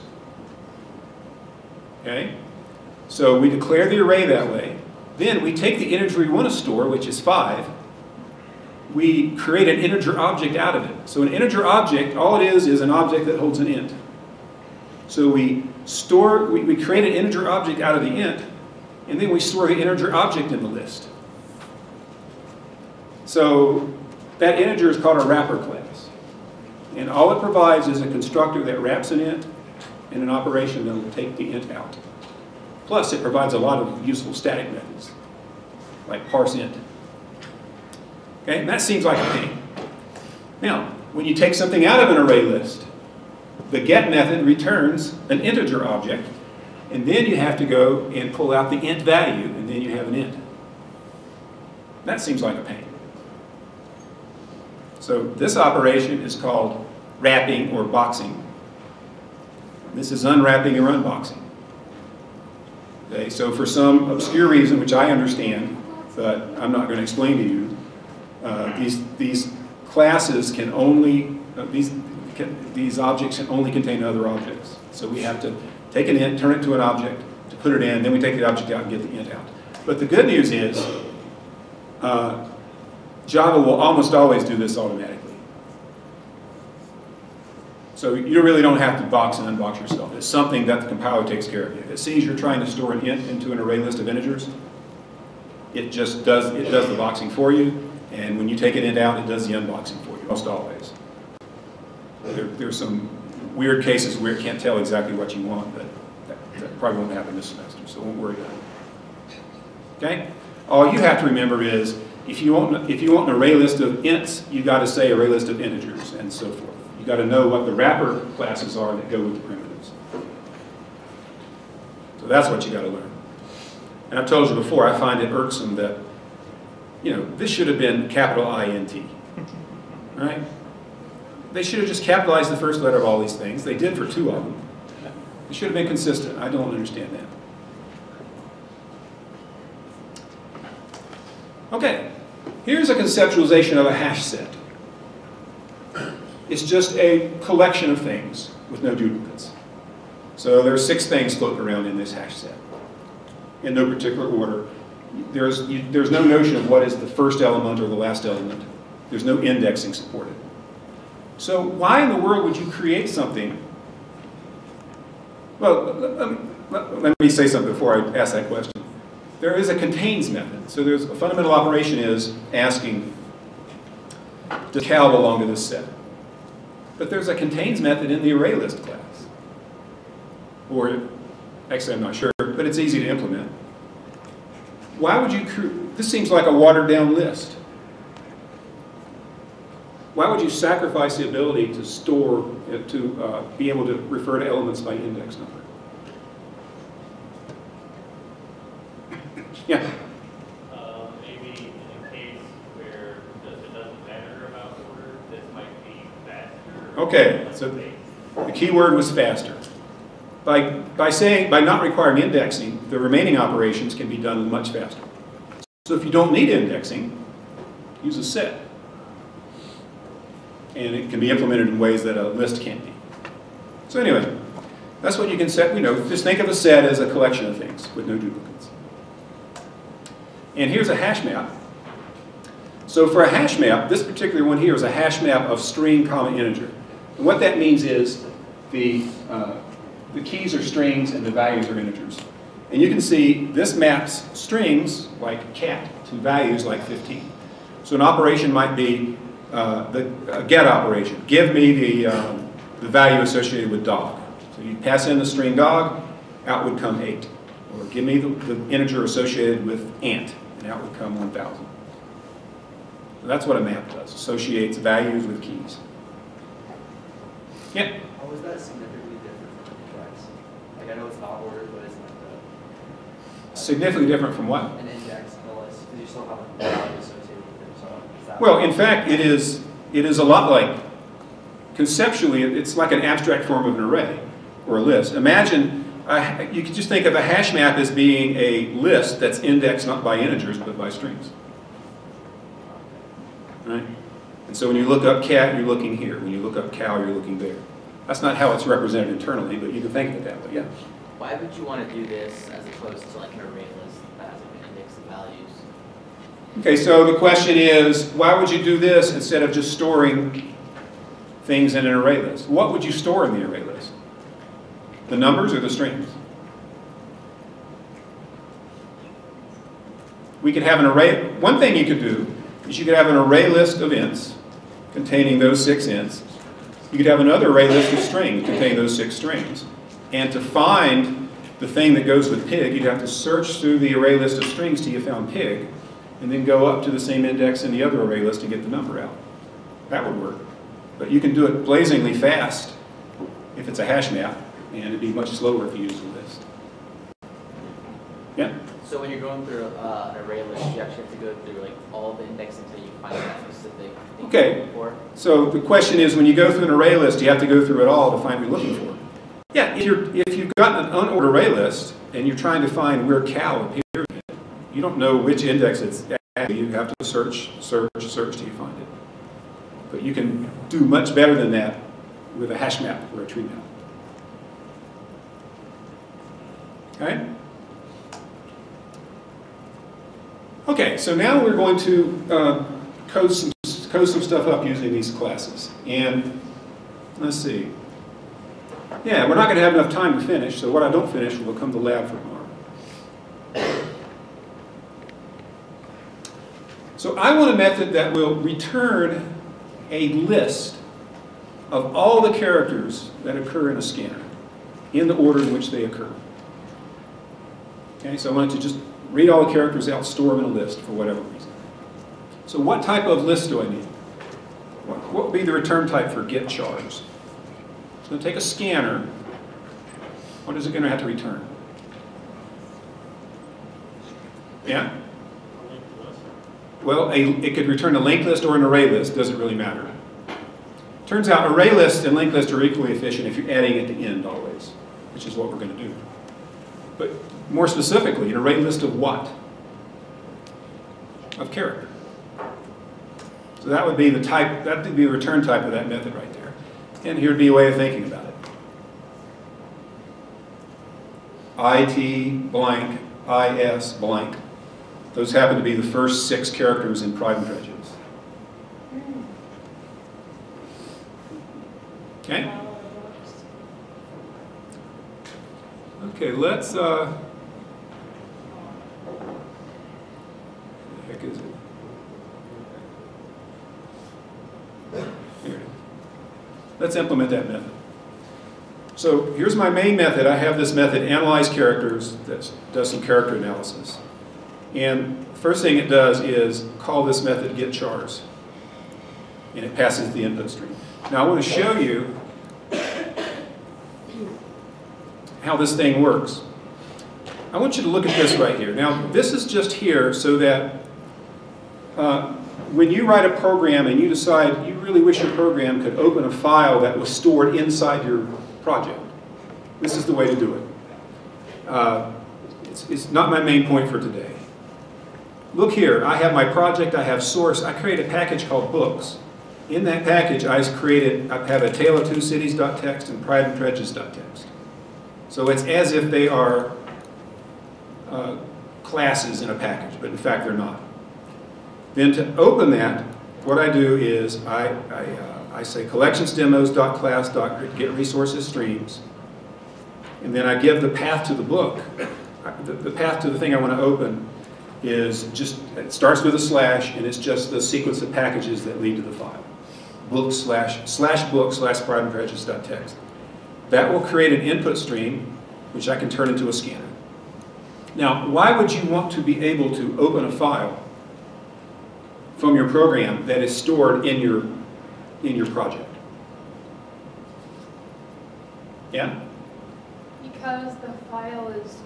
Okay? So we declare the array that way. Then we take the integer we want to store, which is 5. We create an integer object out of it. So an integer object, all it is an object that holds an int. So we create an integer object out of the int, and then we store the integer object in the list. So that integer is called a wrapper class. And all it provides is a constructor that wraps an int and an operation that will take the int out. Plus, it provides a lot of useful static methods, like parse int. Okay, and that seems like a pain. Now, when you take something out of an array list, the get method returns an integer object, and then you have to go and pull out the int value, and then you have an int. That seems like a pain. So this operation is called wrapping or boxing. This is unwrapping or unboxing. Okay, so for some obscure reason, which I understand, but I'm not going to explain to you, these classes can only, these objects can only contain other objects. So we have to take an int, turn it to an object, to put it in, then we take the object out and get the int out. But the good news is, Java will almost always do this automatically. So you really don't have to box and unbox yourself. It's something that the compiler takes care of you. If it sees you're trying to store an int into an array list of integers, it just does the boxing for you, and when you take an int out, it does the unboxing for you, almost always. There's some weird cases where it can't tell exactly what you want, but that probably won't happen this semester, so don't worry about it. Okay? All you have to remember is, if you want an array list of ints, you've got to say array list of integers, and so forth. You've got to know what the wrapper classes are that go with the primitives. So that's what you got to learn. And I've told you before, I find it irksome that, this should have been capital INT, right? They should have just capitalized the first letter of all these things. They did for 2 of them. It should have been consistent. I don't understand that. Okay, here's a conceptualization of a hash set. It's just a collection of things with no duplicates. So there are 6 things floating around in this hash set, in no particular order. There's no notion of what is the first element or the last element. There's no indexing supported. So why in the world would you create something? Well, let me say something before I ask that question. There is a contains method. So there's a fundamental operation is asking, does cal belong to this set? But there's a contains method in the array list class. Or, actually I'm not sure, but it's easy to implement. Why would you, this seems like a watered down list. Why would you sacrifice the ability to store, to be able to refer to elements by index number? Yeah? Maybe in a case where it doesn't matter about order, this might be faster. Okay, so the key word was faster. By not requiring indexing, the remaining operations can be done much faster. So if you don't need indexing, uses set. And it can be implemented in ways that a list can't be. So anyway, that's what you can set. Just think of a set as a collection of things with no duplicates. And here's a hash map. So for a hash map, this particular one here is a hash map of string, comma, integer. And what that means is the keys are strings and the values are integers. And you can see this maps strings, like cat, to values like 15. So an operation might be a get operation. Give me the value associated with dog. So you pass in the string dog, out would come 8. Or give me the integer associated with ant, and out would come 1,000. So that's what a map does, associates values with keys. Yeah? How is that significantly different from index? Like I know it's not ordered, but isn't it Significantly different from what? an index in the list? Because you still have a value associated with it. So is that Well, in fact, it is a lot like, conceptually, it's like an abstract form of an array or a list. Imagine, you could just think of a hash map as being a list that's indexed not by integers but by strings. Right? And so when you look up cat, you're looking here. When you look up cow, you're looking there. That's not how it's represented internally, but you can think of it that way, yeah. Why would you want to do this as opposed to like an array list that has like an index of values? Okay, so the question is, why would you do this instead of just storing things in an array list? What would you store in the array list? The numbers or the strings? We could have an array. One thing you could do is you could have an array list of ints containing those 6 ints. You could have another array list of strings containing those 6 strings. And to find the thing that goes with pig, you'd have to search through the array list of strings till you found pig, and then go up to the same index in the other array list and get the number out. That would work. But you can do it blazingly fast if it's a hash map, and it'd be much slower if you use a list. Yeah? So when you're going through an array list, you actually have to go through like all the index until you find that specific thing Okay. you're looking for? So the question is, when you go through an array list, you have to go through it all to find what you're looking for. Yeah, if you've got an unordered array list and you're trying to find where cow appears in it, you don't know which index it's at, you have to search till you find it. But you can do much better than that with a hash map or a tree map. Okay? Okay, so now we're going to code some stuff up using these classes. And let's see. Yeah, we're not going to have enough time to finish, so what I don't finish will come to lab for tomorrow. So I want a method that will return a list of all the characters that occur in a scanner in the order in which they occur. Okay, so I want it to just read all the characters out, store them in a list for whatever reason. So what type of list do I need? What would be the return type for get chars? It's going to take a scanner. What is it going to have to return? Yeah? Well, it could return a linked list or an array list. Doesn't really matter. Turns out array lists and linked lists are equally efficient if you're adding at the end always, which is what we're going to do. But more specifically, an array list of what? Of character. So that would be the type, that would be the return type of that method right there. And here would be a way of thinking about it. IT blank, IS blank. Those happen to be the first 6 characters in prime dredges. Okay? Okay, let's, what the heck is it? Here it is. Let's implement that method. So here's my main method. I have this method, analyze characters, that does some character analysis. And the first thing it does is call this method get chars. And it passes the input stream. Now I want to show you how this thing works. I want you to look at this right here. Now this is just here so that when you write a program and you decide you really wish your program could open a file that was stored inside your project, this is the way to do it. It's not my main point for today. look here, I have my project, I have source, I create a package called books. In that package, I have a tale of two cities.txt and pride and prejudice.txt. So it's as if they are classes in a package, but in fact they're not. Then to open that, what I do is I say collectionsdemos.class.get resources streams, and then I give the path to the book. The path to the thing I want to open is just, it starts with a slash, and it's just the sequence of packages that lead to the file. Book slash book slash pride and prejudice.txt. That will create an input stream, which I can turn into a scanner. Now, why would you want to be able to open a file from your program that is stored in your project? Yeah? Because the file is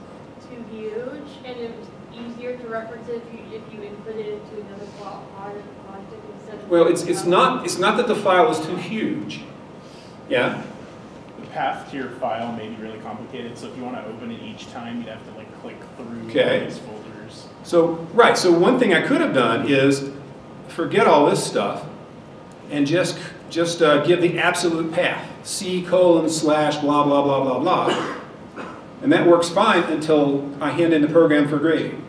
too huge, and it's easier to reference it if you input it into another part of the project instead of... Well, it's not that the file is too huge. Yeah? The path to your file may be really complicated, so if you want to open it each time, you'd have to like click through Okay. these folders. So, right, so one thing I could have done is forget all this stuff and just give the absolute path, C:/ blah, blah, blah, blah, blah. And that works fine until I hand in the program for grading.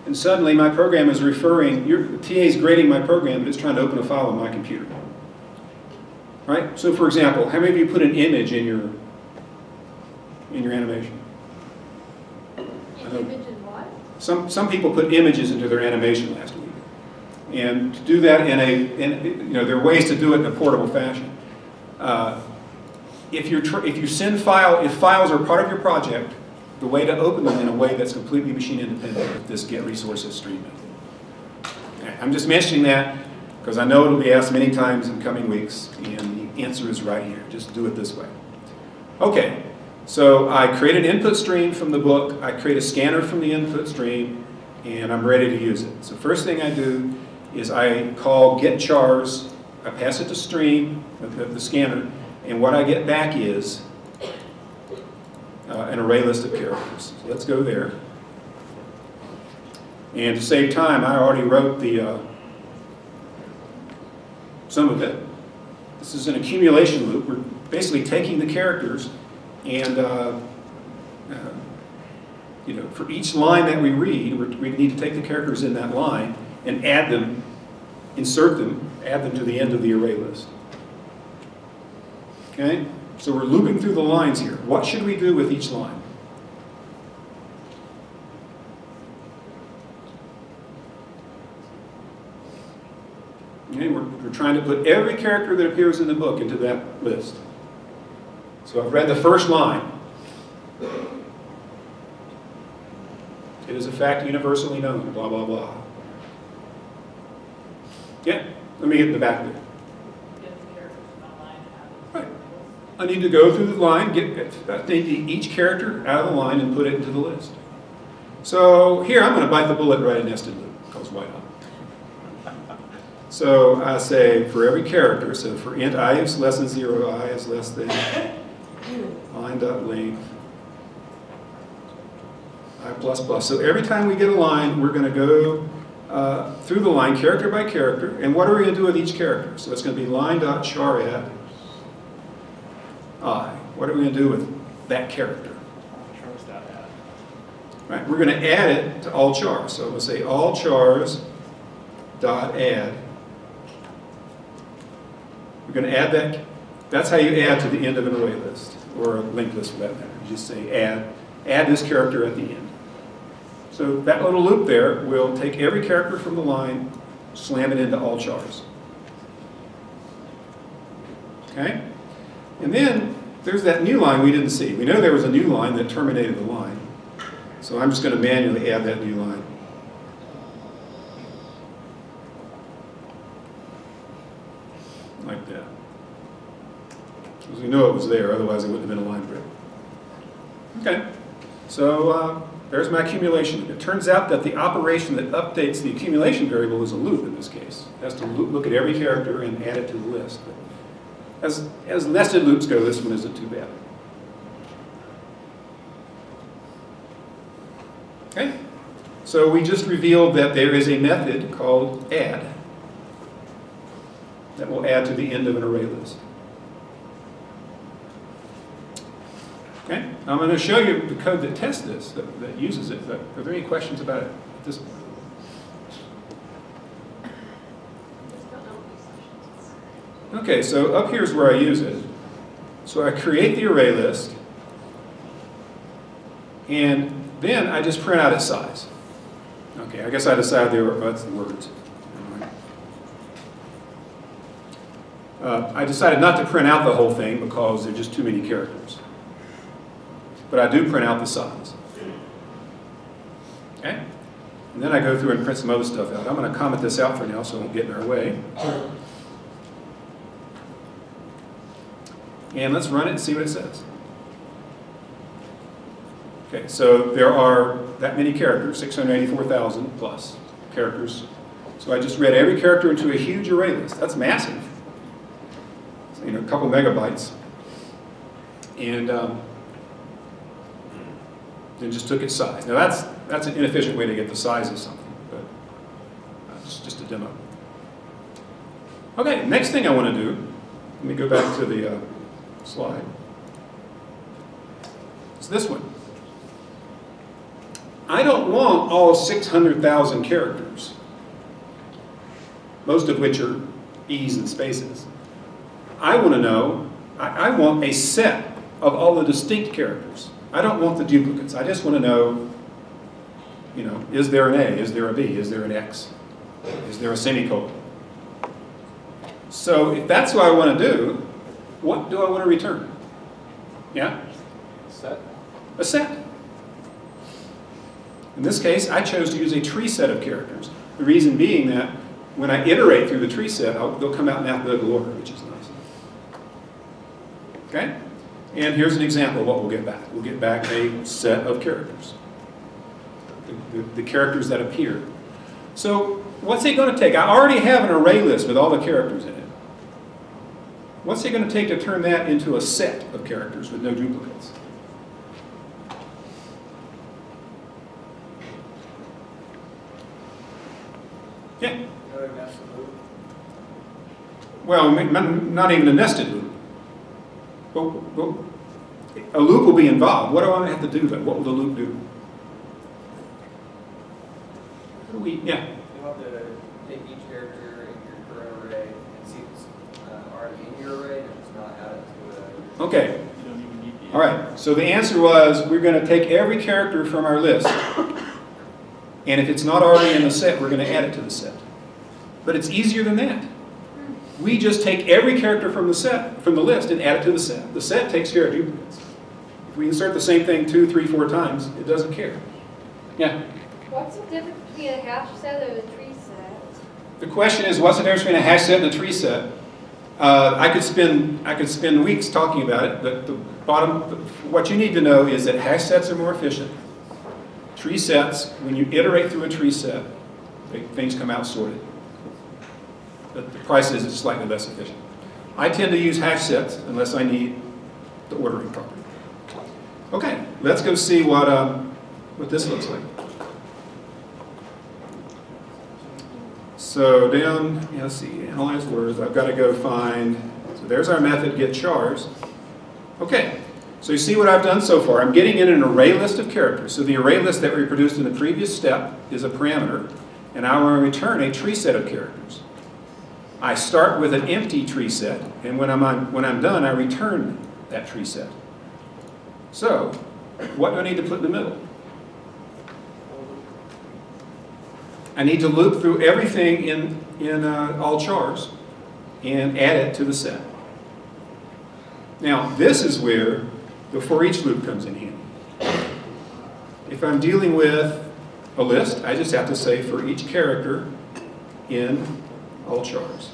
And suddenly my program is referring, the TA is grading my program, but it's trying to open a file on my computer. Right? So for example, how many of you put an image in your animation? An image in what? Some people put images into their animation last week. And to do that there are ways to do it in a portable fashion. If files are part of your project, the way to open them in a way that's completely machine independent with this get resources stream method. Okay, I'm just mentioning that because I know it'll be asked many times in coming weeks, and the answer is right here. Just do it this way. Okay, so I create an input stream from the book, I create a scanner from the input stream, and I'm ready to use it. So first thing I do is I call get chars, I pass it to stream, the scanner, and what I get back is an array list of characters. So let's go there. And to save time, I already wrote some of it. This is an accumulation loop. We're basically taking the characters and for each line that we read, we need to take the characters in that line and add them, insert them, add them to the end of the array list. Okay? So we're looping through the lines here. What should we do with each line? Okay, we're trying to put every character that appears in the book into that list. So I've read the first line. It is a fact universally known, blah, blah, blah. Yeah, let me get in the back there. Right. I need to go through the line, take each character out of the line and put it into the list. So here, I'm going to bite the bullet and write a nested loop, because why not? So I say for every character, so for int I is less than 0, I is less than line.length, I plus plus. So every time we get a line, we're going to go through the line character by character. And what are we going to do with each character? So it's going to be line.char@. What are we going to do with that character? Right, we're going to add it to all chars. So we'll say all chars dot add. We're going to add that. That's how you add to the end of an array list, or a linked list for that matter. You just say add this character at the end. So that little loop there will take every character from the line, slam it into all chars. Okay? And then there's that new line we didn't see. We know there was a new line that terminated the line. So I'm just going to manually add that new line. Like that. Because we know it was there, otherwise it wouldn't have been a line break. Okay, so there's my accumulation. It turns out that the operation that updates the accumulation variable is a loop in this case. It has to look at every character and add it to the list. But as nested loops go, this one isn't too bad. Okay, So we just revealed that there is a method called add that will add to the end of an array list. Okay, I'm going to show you the code that tests this, that uses it. Are there any questions about it at this point? Okay, so up here is where I use it. So I create the array list, and then I just print out its size. Okay, I guess I decided that's the words. I decided not to print out the whole thing because there are just too many characters. But I do print out the size. Okay? And then I go through and print some other stuff out. I'm going to comment this out for now so it won't get in our way. And let's run it and see what it says. Okay, so there are that many characters, 684,000 plus characters. So I just read every character into a huge array list. That's massive. So, a couple megabytes. And then just took its size. Now that's an inefficient way to get the size of something, but it's just a demo. Okay, next thing I want to do, let me go back to the slide. It's this one. I don't want all 600,000 characters, most of which are E's and spaces. I want to know, I want a set of all the distinct characters. I don't want the duplicates. I just want to know, is there an A? Is there a B? Is there an X? Is there a semicolon? So if that's what I want to do, what do I want to return? Yeah? Set. A set. In this case, I chose to use a tree set of characters. The reason being that when I iterate through the tree set, they'll come out in alphabetical order, which is nice. Okay? And here's an example of what we'll get back. We'll get back a set of characters. The characters that appear. So what's it going to take? I already have an array list with all the characters in it. What's it going to take to turn that into a set of characters with no duplicates? Yeah? Well, not even a nested loop. But a loop will be involved. What do I have to do then? What will the loop do? Yeah? You want to take each character in your current array and see if it's already in your array and it's not added to it. Okay. All right. So the answer was we're going to take every character from our list, and if it's not already in the set, we're going to add it to the set. But it's easier than that. We just take every character from the list, and add it to the set. The set takes care of duplicates. If we insert the same thing 2, 3, 4 times, it doesn't care. Yeah? What's the difference between a hash set and a tree set? The question is, what's the difference between a hash set and a tree set? I could spend weeks talking about it, but what you need to know is that hash sets are more efficient. Tree sets, when you iterate through a tree set, things come out sorted. But the price is it's slightly less efficient. I tend to use hash sets unless I need the ordering property. Okay, let's go see what this looks like. So down, let's see, analyze words. I've got to go find, so there's our method, get chars. Okay, so you see what I've done so far. I'm getting in an array list of characters. So the array list that we produced in the previous step is a parameter, and I want to return a tree set of characters. I start with an empty tree set, and when I'm done, I return that tree set. So, what do I need to put in the middle? I need to loop through everything in all chars and add it to the set. Now, this is where the for each loop comes in handy. If I'm dealing with a list, I just have to say for each character in all chars.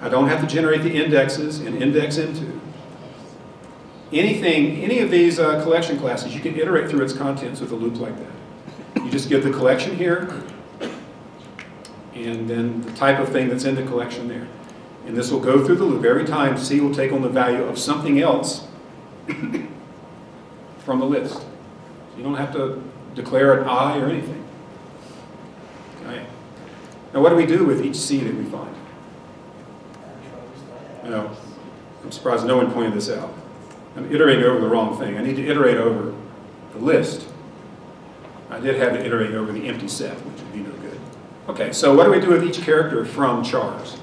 I don't have to generate the indexes and index into. Any of these collection classes, you can iterate through its contents with a loop like that. You just give the collection here, and then the type of thing that's in the collection there. And this will go through the loop. Every time C will take on the value of something else from the list. You don't have to declare an I or anything. Now what do we do with each C that we find? No, I'm surprised no one pointed this out. I'm iterating over the wrong thing. I need to iterate over the list. I did have to iterate over the empty set, which would be no good. Okay, so what do we do with each character from chars?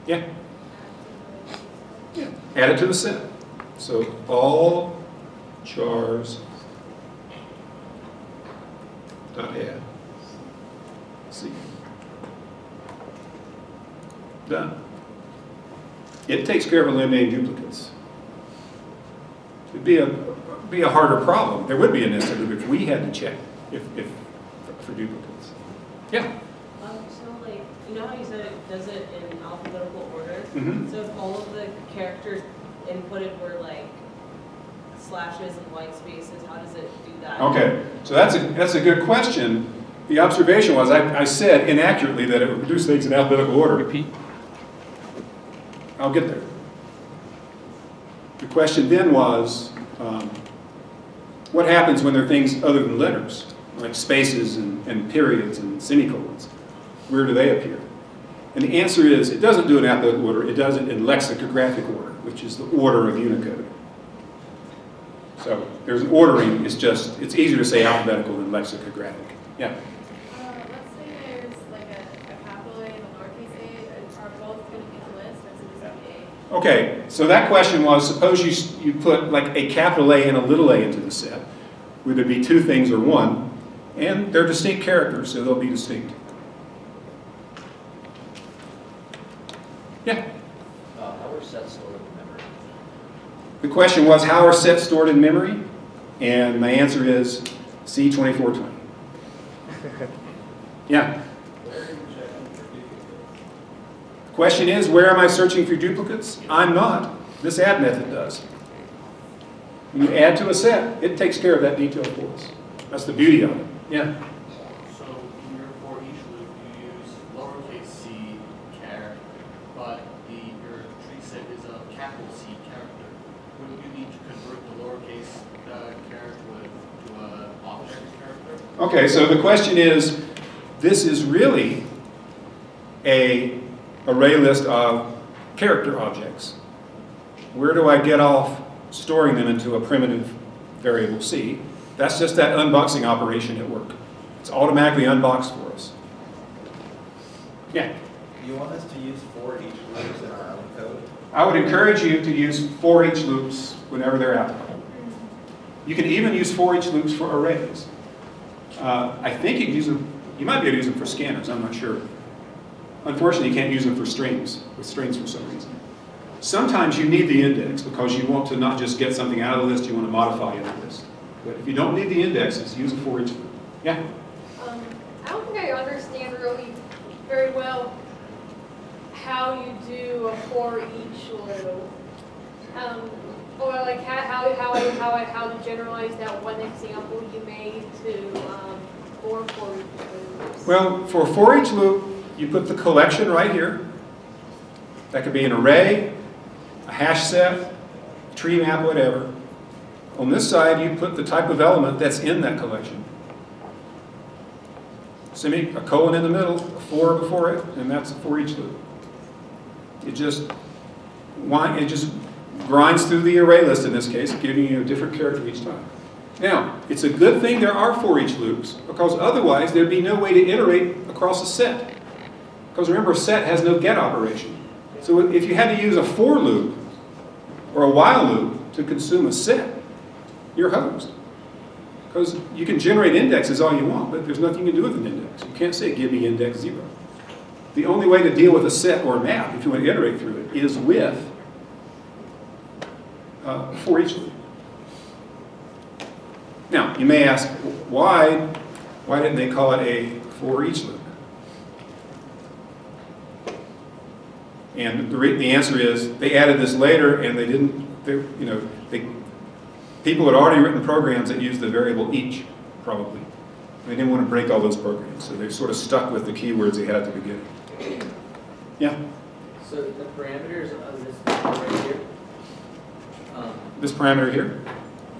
Yeah. Add it to the set. So all chars dot add. See. Done. It takes care of eliminating duplicates. It'd be a harder problem. There would be a nested loop if we had to check for duplicates. Yeah. So like, you know how you said it does it in alphabetical order? Mm-hmm. So if all of the characters inputted were like slashes and white spaces, how does it do that? Okay, so that's a good question. The observation was I said inaccurately that it would produce things in alphabetical order. Repeat. I'll get there. The question then was, what happens when there are things other than letters, like spaces and periods and semicolons? Where do they appear? And the answer is, it doesn't do it in alphabetical order, it does it in lexicographic order, which is the order of Unicode. So there's an ordering, it's easier to say alphabetical than lexicographic. Yeah? Let's say there's like a capital A and a lowercase a, are both going to be the list, or is it just A? Okay, so that question was, suppose you put like a capital A and a little a into the set. Would there be two things or one? And they're distinct characters, so they'll be distinct. Yeah? How are sets stored in memory? The question was, how are sets stored in memory? And my answer is C2420. Yeah? The question is, where am I searching for duplicates? I'm not. This add method does. When you add to a set, it takes care of that detail for us. That's the beauty of it. Yeah? So in your for each loop, you use lowercase c char, but your tree set is a capital C character. Wouldn't you need to convert the lowercase character to an object character? Okay, so the question is, this is really an array list of character objects. Where do I get off storing them into a primitive variable C? That's just that unboxing operation at work. It's automatically unboxed for us. Yeah? Do you want us to use for each loops in our own code? I would encourage you to use for each loops whenever they're applicable. You can even use for each loops for arrays. I think you can use them, you might be able to use them for scanners, I'm not sure. Unfortunately, you can't use them for strings, with strings for some reason. Sometimes you need the index because you want to not just get something out of the list, you want to modify it in the list. But if you don't need the indexes, use a for each loop. Yeah? I don't think I understand really very well how you do a for each loop. Or like how to generalize that one example you made to for each loops. Well, for each loop, you put the collection right here. That could be an array, a hash set, a tree map, whatever. On this side, you put the type of element that's in that collection. A colon in the middle, a for before it, and that's a for each loop. It just grinds through the array list in this case, giving you a different character each time. Now, it's a good thing there are for each loops, because otherwise there'd be no way to iterate across a set. Because remember, a set has no get operation. So if you had to use a for loop or a while loop to consume a set, you're hosed. Because you can generate indexes all you want, but there's nothing you can do with an index. You can't say, give me index 0. The only way to deal with a set or a map, if you want to iterate through it, is with for each loop. Now, you may ask, why didn't they call it a for each loop? And the answer is, they added this later, and they didn't, people had already written programs that used the variable each, probably. They didn't want to break all those programs, so they sort of stuck with the keywords they had at the beginning. Yeah? So the parameters of this right here? This parameter here?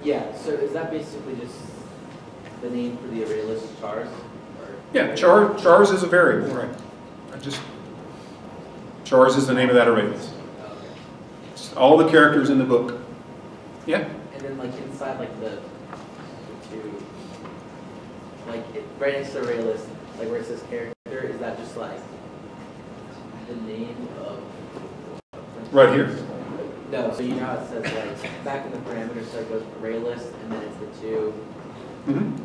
Yeah, so is that basically just the name for the array list chars? Or Yeah, chars is a variable, right? Chars is the name of that array list. Okay. It's all the characters in the book. Yeah? And then like inside like the two, like right next to the array list, like where it says character, is that just like the name of? Right here. No, so you know how it says like back in the parameters, so it goes array list and then it's the two. Mm-hmm.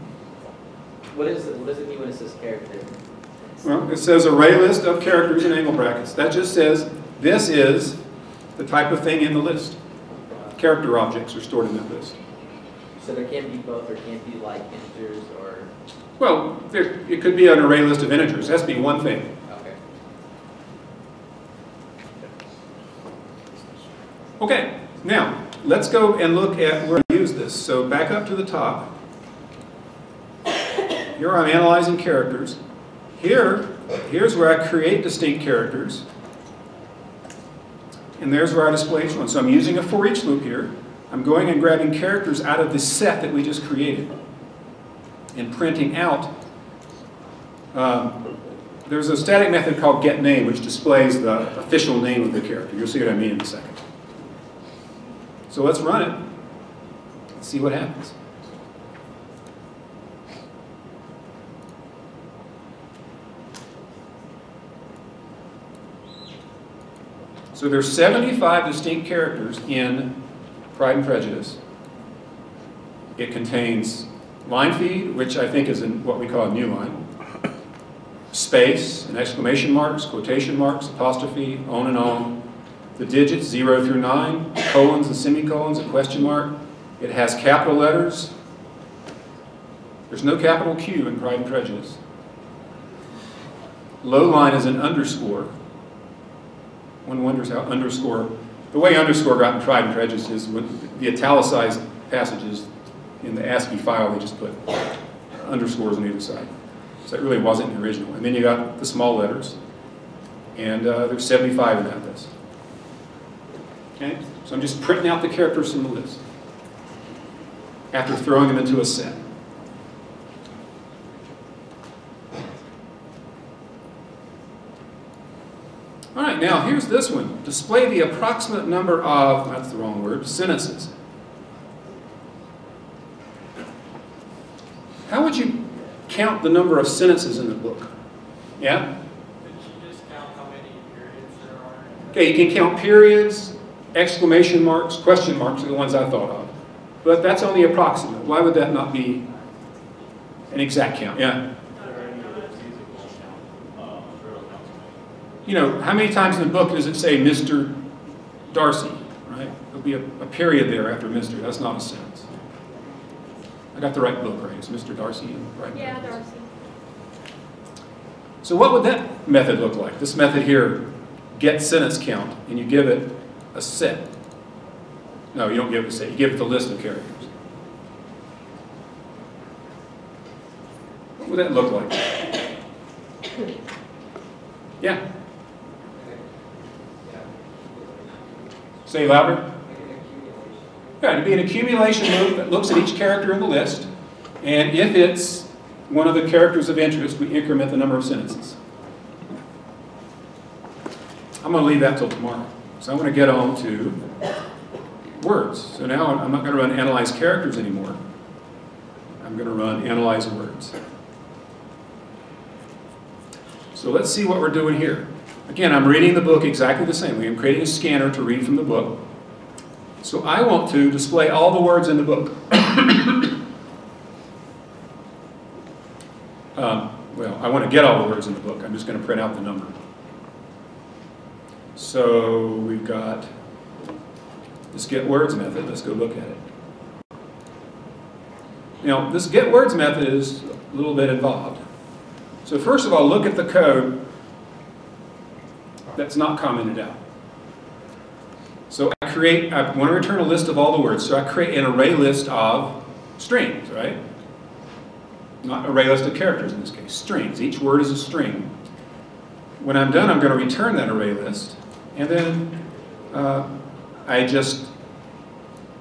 What does it mean when it says character? Well, it says array list of characters in angle brackets. That just says this is the type of thing in the list. Character objects are stored in that list. So there can't be both, there can't be like integers or... Well, it could be an array list of integers. It has to be one thing. Okay. Okay, now let's go and look at where I use this. So back up to the top. Here I'm analyzing characters. Here's where I create distinct characters. And there's where I display each one. So I'm using a for each loop here. I'm going and grabbing characters out of the set that we just created and printing out. There's a static method called getName, which displays the official name of the character. You'll see what I mean in a second. So let's run it. Let's see what happens. So there's 75 distinct characters in Pride and Prejudice. It contains line feed, which I think is in what we call a new line, space, and exclamation marks, quotation marks, apostrophe, on and on, the digits 0 through 9, colons and semicolons, a question mark. It has capital letters. There's no capital Q in Pride and Prejudice. Low line is an underscore. One wonders how underscore, the way underscore got in Pride and Prejudice is with the italicized passages in the ASCII file, they just put underscores on either side. So it really wasn't the original. And then you got the small letters, and there's 75 in that list. Okay, so I'm just printing out the characters from the list after throwing them into a set. All right, now here's this one. Display the approximate number of, that's the wrong word, sentences. How would you count the number of sentences in the book? Yeah? Could you just count how many periods there are? Okay, you can count periods, exclamation marks, question marks are the ones I thought of. But that's only approximate. Why would that not be an exact count? Yeah? You know, how many times in the book does it say Mr. Darcy, right? There'll be a period there after Mr. That's not a sentence. I got the right book, right? It's Mr. Darcy, right? Yeah, Darcy. So what would that method look like? This method here, get sentence count, and you give it a set. No, you don't give it a set. You give it the list of characters. What would that look like? Yeah? Say louder. Yeah, it'd be an accumulation loop that looks at each character in the list, and if it's one of the characters of interest, we increment the number of sentences. I'm going to leave that till tomorrow. So I'm going to get on to words. So now I'm not going to run analyze characters anymore. I'm going to run analyze words. So let's see what we're doing here. Again, I'm reading the book exactly the same way. I'm creating a scanner to read from the book. So I want to display all the words in the book. Well, I want to get all the words in the book. I'm just going to print out the number. So we've got this get words method. Let's go look at it. Now, this get words method is a little bit involved. So first of all, look at the code that's not commented out. So I want to return a list of all the words. So I create an array list of strings, right? Not array list of characters in this case, strings. Each word is a string. When I'm done, I'm going to return that array list. And then I just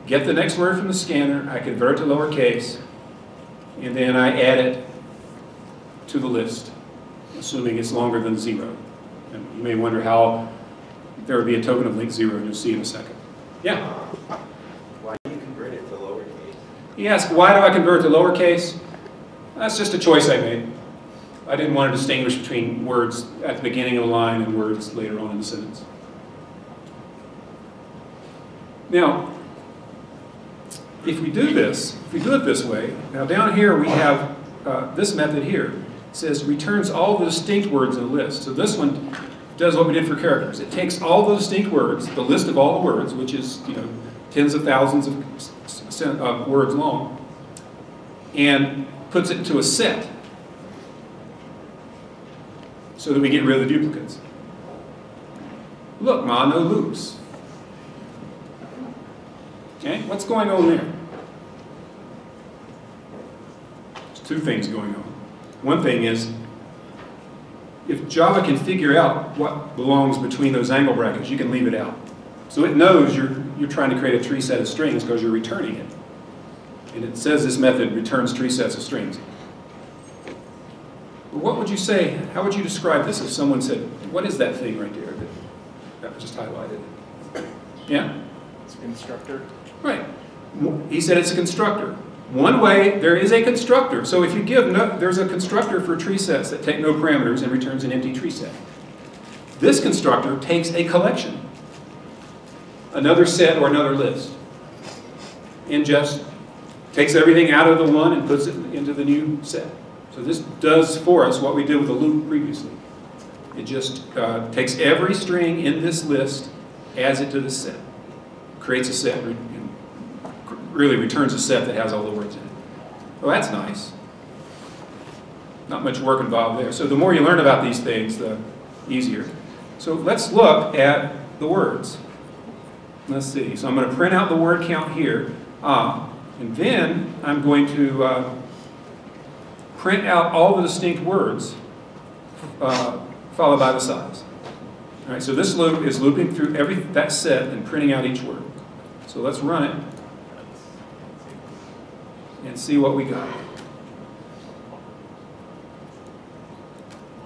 get the next word from the scanner. I convert it to lowercase. and then I add it to the list, assuming it's longer than 0. And you may wonder how there would be a token of length 0, and you'll see in a second. Yeah? Why do you convert it to lowercase? You ask, why do I convert to lowercase? That's just a choice I made. I didn't want to distinguish between words at the beginning of a line and words later on in the sentence. Now, if we do this, if we do it this way, now down here we have this method here. It says returns all the distinct words in a list. So this one does what we did for characters. It takes all the distinct words, the list of all the words, which is, you know, tens of thousands of words long, and puts it into a set so that we get rid of the duplicates. Look, Ma, no loops. Okay, what's going on there? There's two things going on. One thing is, if Java can figure out what belongs between those angle brackets, you can leave it out. So it knows you're trying to create a tree set of strings because you're returning it. And it says this method returns tree sets of strings. But what would you say, how would you describe this if someone said, what is that thing right there that was just highlighted? Yeah? It's a constructor. Right. He said it's a constructor. One way, there is a constructor. So if you give, there's a constructor for tree sets that take no parameters and returns an empty tree set. This constructor takes a collection, another set or another list, and just takes everything out of the one and puts it into the new set. So this does for us what we did with the loop previously. It just takes every string in this list, adds it to the set, creates a set, and really returns a set that has all the words in it. Well, that's nice. Not much work involved there. So the more you learn about these things, the easier. So let's look at the words. Let's see. So I'm going to print out the word count here. And then I'm going to print out all the distinct words followed by the size. All right, so this loop is looping through that set and printing out each word. So let's run it and see what we got.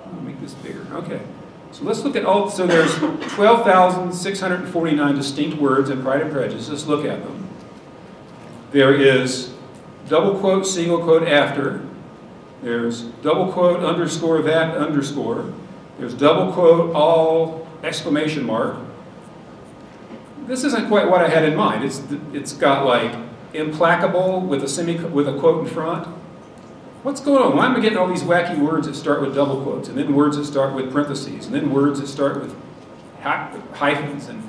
I'll make this bigger. Okay. So let's look at all, so there's 12,649 distinct words in Pride and Prejudice. Let's look at them. There is double quote, single quote after. There's double quote, underscore, that, underscore. There's double quote, all, exclamation mark. This isn't quite what I had in mind. It's got like implacable with a quote in front. What's going on? Why am I getting all these wacky words that start with double quotes, and then words that start with parentheses, and then words that start with hyphens and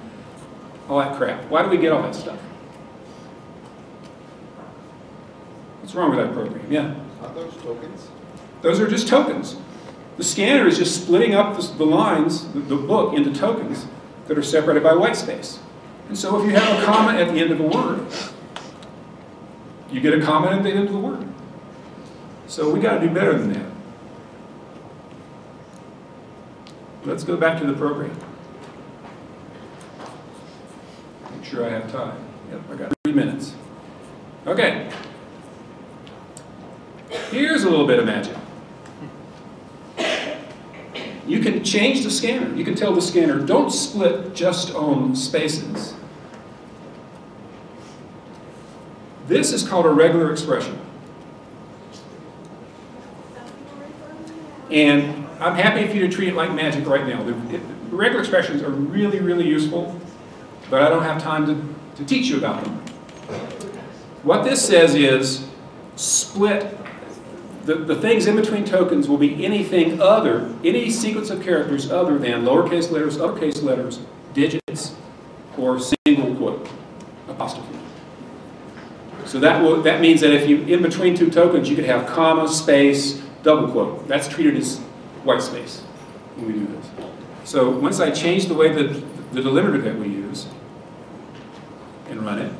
all that crap? Why do we get all that stuff? What's wrong with that program? Yeah? Are those tokens? Those are just tokens. The scanner is just splitting up the lines, the book, into tokens that are separated by whitespace. And so if you have a comma at the end of a word, you get a comma at the end of the word. So we got to do better than that. Let's go back to the program. Make sure I have time. Yep, I got 3 minutes. Okay. Here's a little bit of magic. You can change the scanner. You can tell the scanner, don't split just on spaces. This is called a regular expression. And I'm happy for you to treat it like magic right now. The regular expressions are really, really useful, but I don't have time to teach you about them. What this says is split. The things in between tokens will be anything other, any sequence of characters other than lowercase letters, uppercase letters, digits, or single quote, apostrophe. So that means that if you, in between two tokens, you could have comma, space, double quote. That's treated as whitespace when we do this. So once I change the way that the delimiter that we use and run it,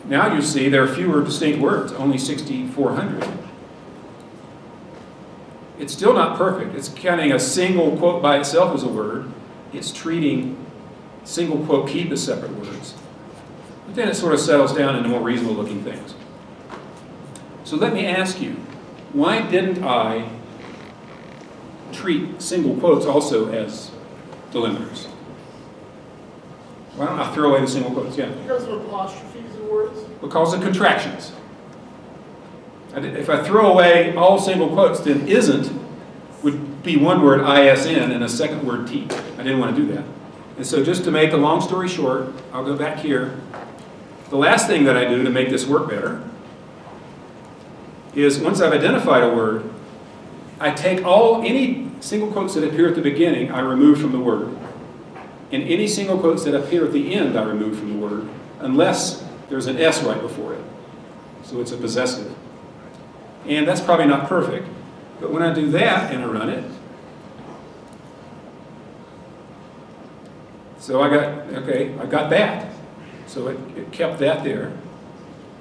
now you see there are fewer distinct words, only 6,400. It's still not perfect. It's counting a single quote by itself as a word. It's treating single quote keep as separate words. But then it sort of settles down into more reasonable looking things. So let me ask you, why didn't I treat single quotes also as delimiters? Why don't I throw away the single quotes? Yeah. Because of apostrophes and words? Because of contractions. If I throw away all single quotes, then isn't would be one word ISN and a second word T. I didn't want to do that. And so just to make a long story short, I'll go back here. The last thing that I do to make this work better is once I've identified a word, I take any single quotes that appear at the beginning, I remove from the word. And any single quotes that appear at the end, I remove from the word, unless there's an S right before it. So it's a possessive. And that's probably not perfect, but when I do that and I run it, so I got that. So it kept that there.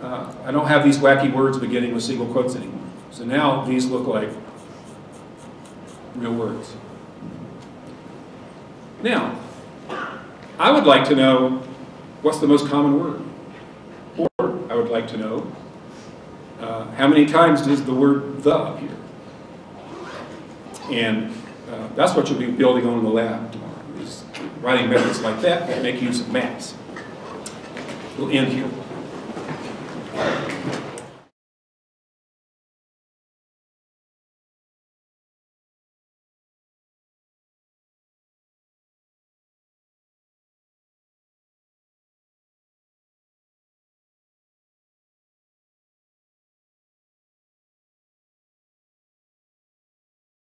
I don't have these wacky words beginning with single quotes anymore. So now these look like real words. Now, I would like to know what's the most common word. Or I would like to know how many times does the word the appear. And that's what you'll be building on in the lab tomorrow, is writing methods like that that make use of maps. We'll end here.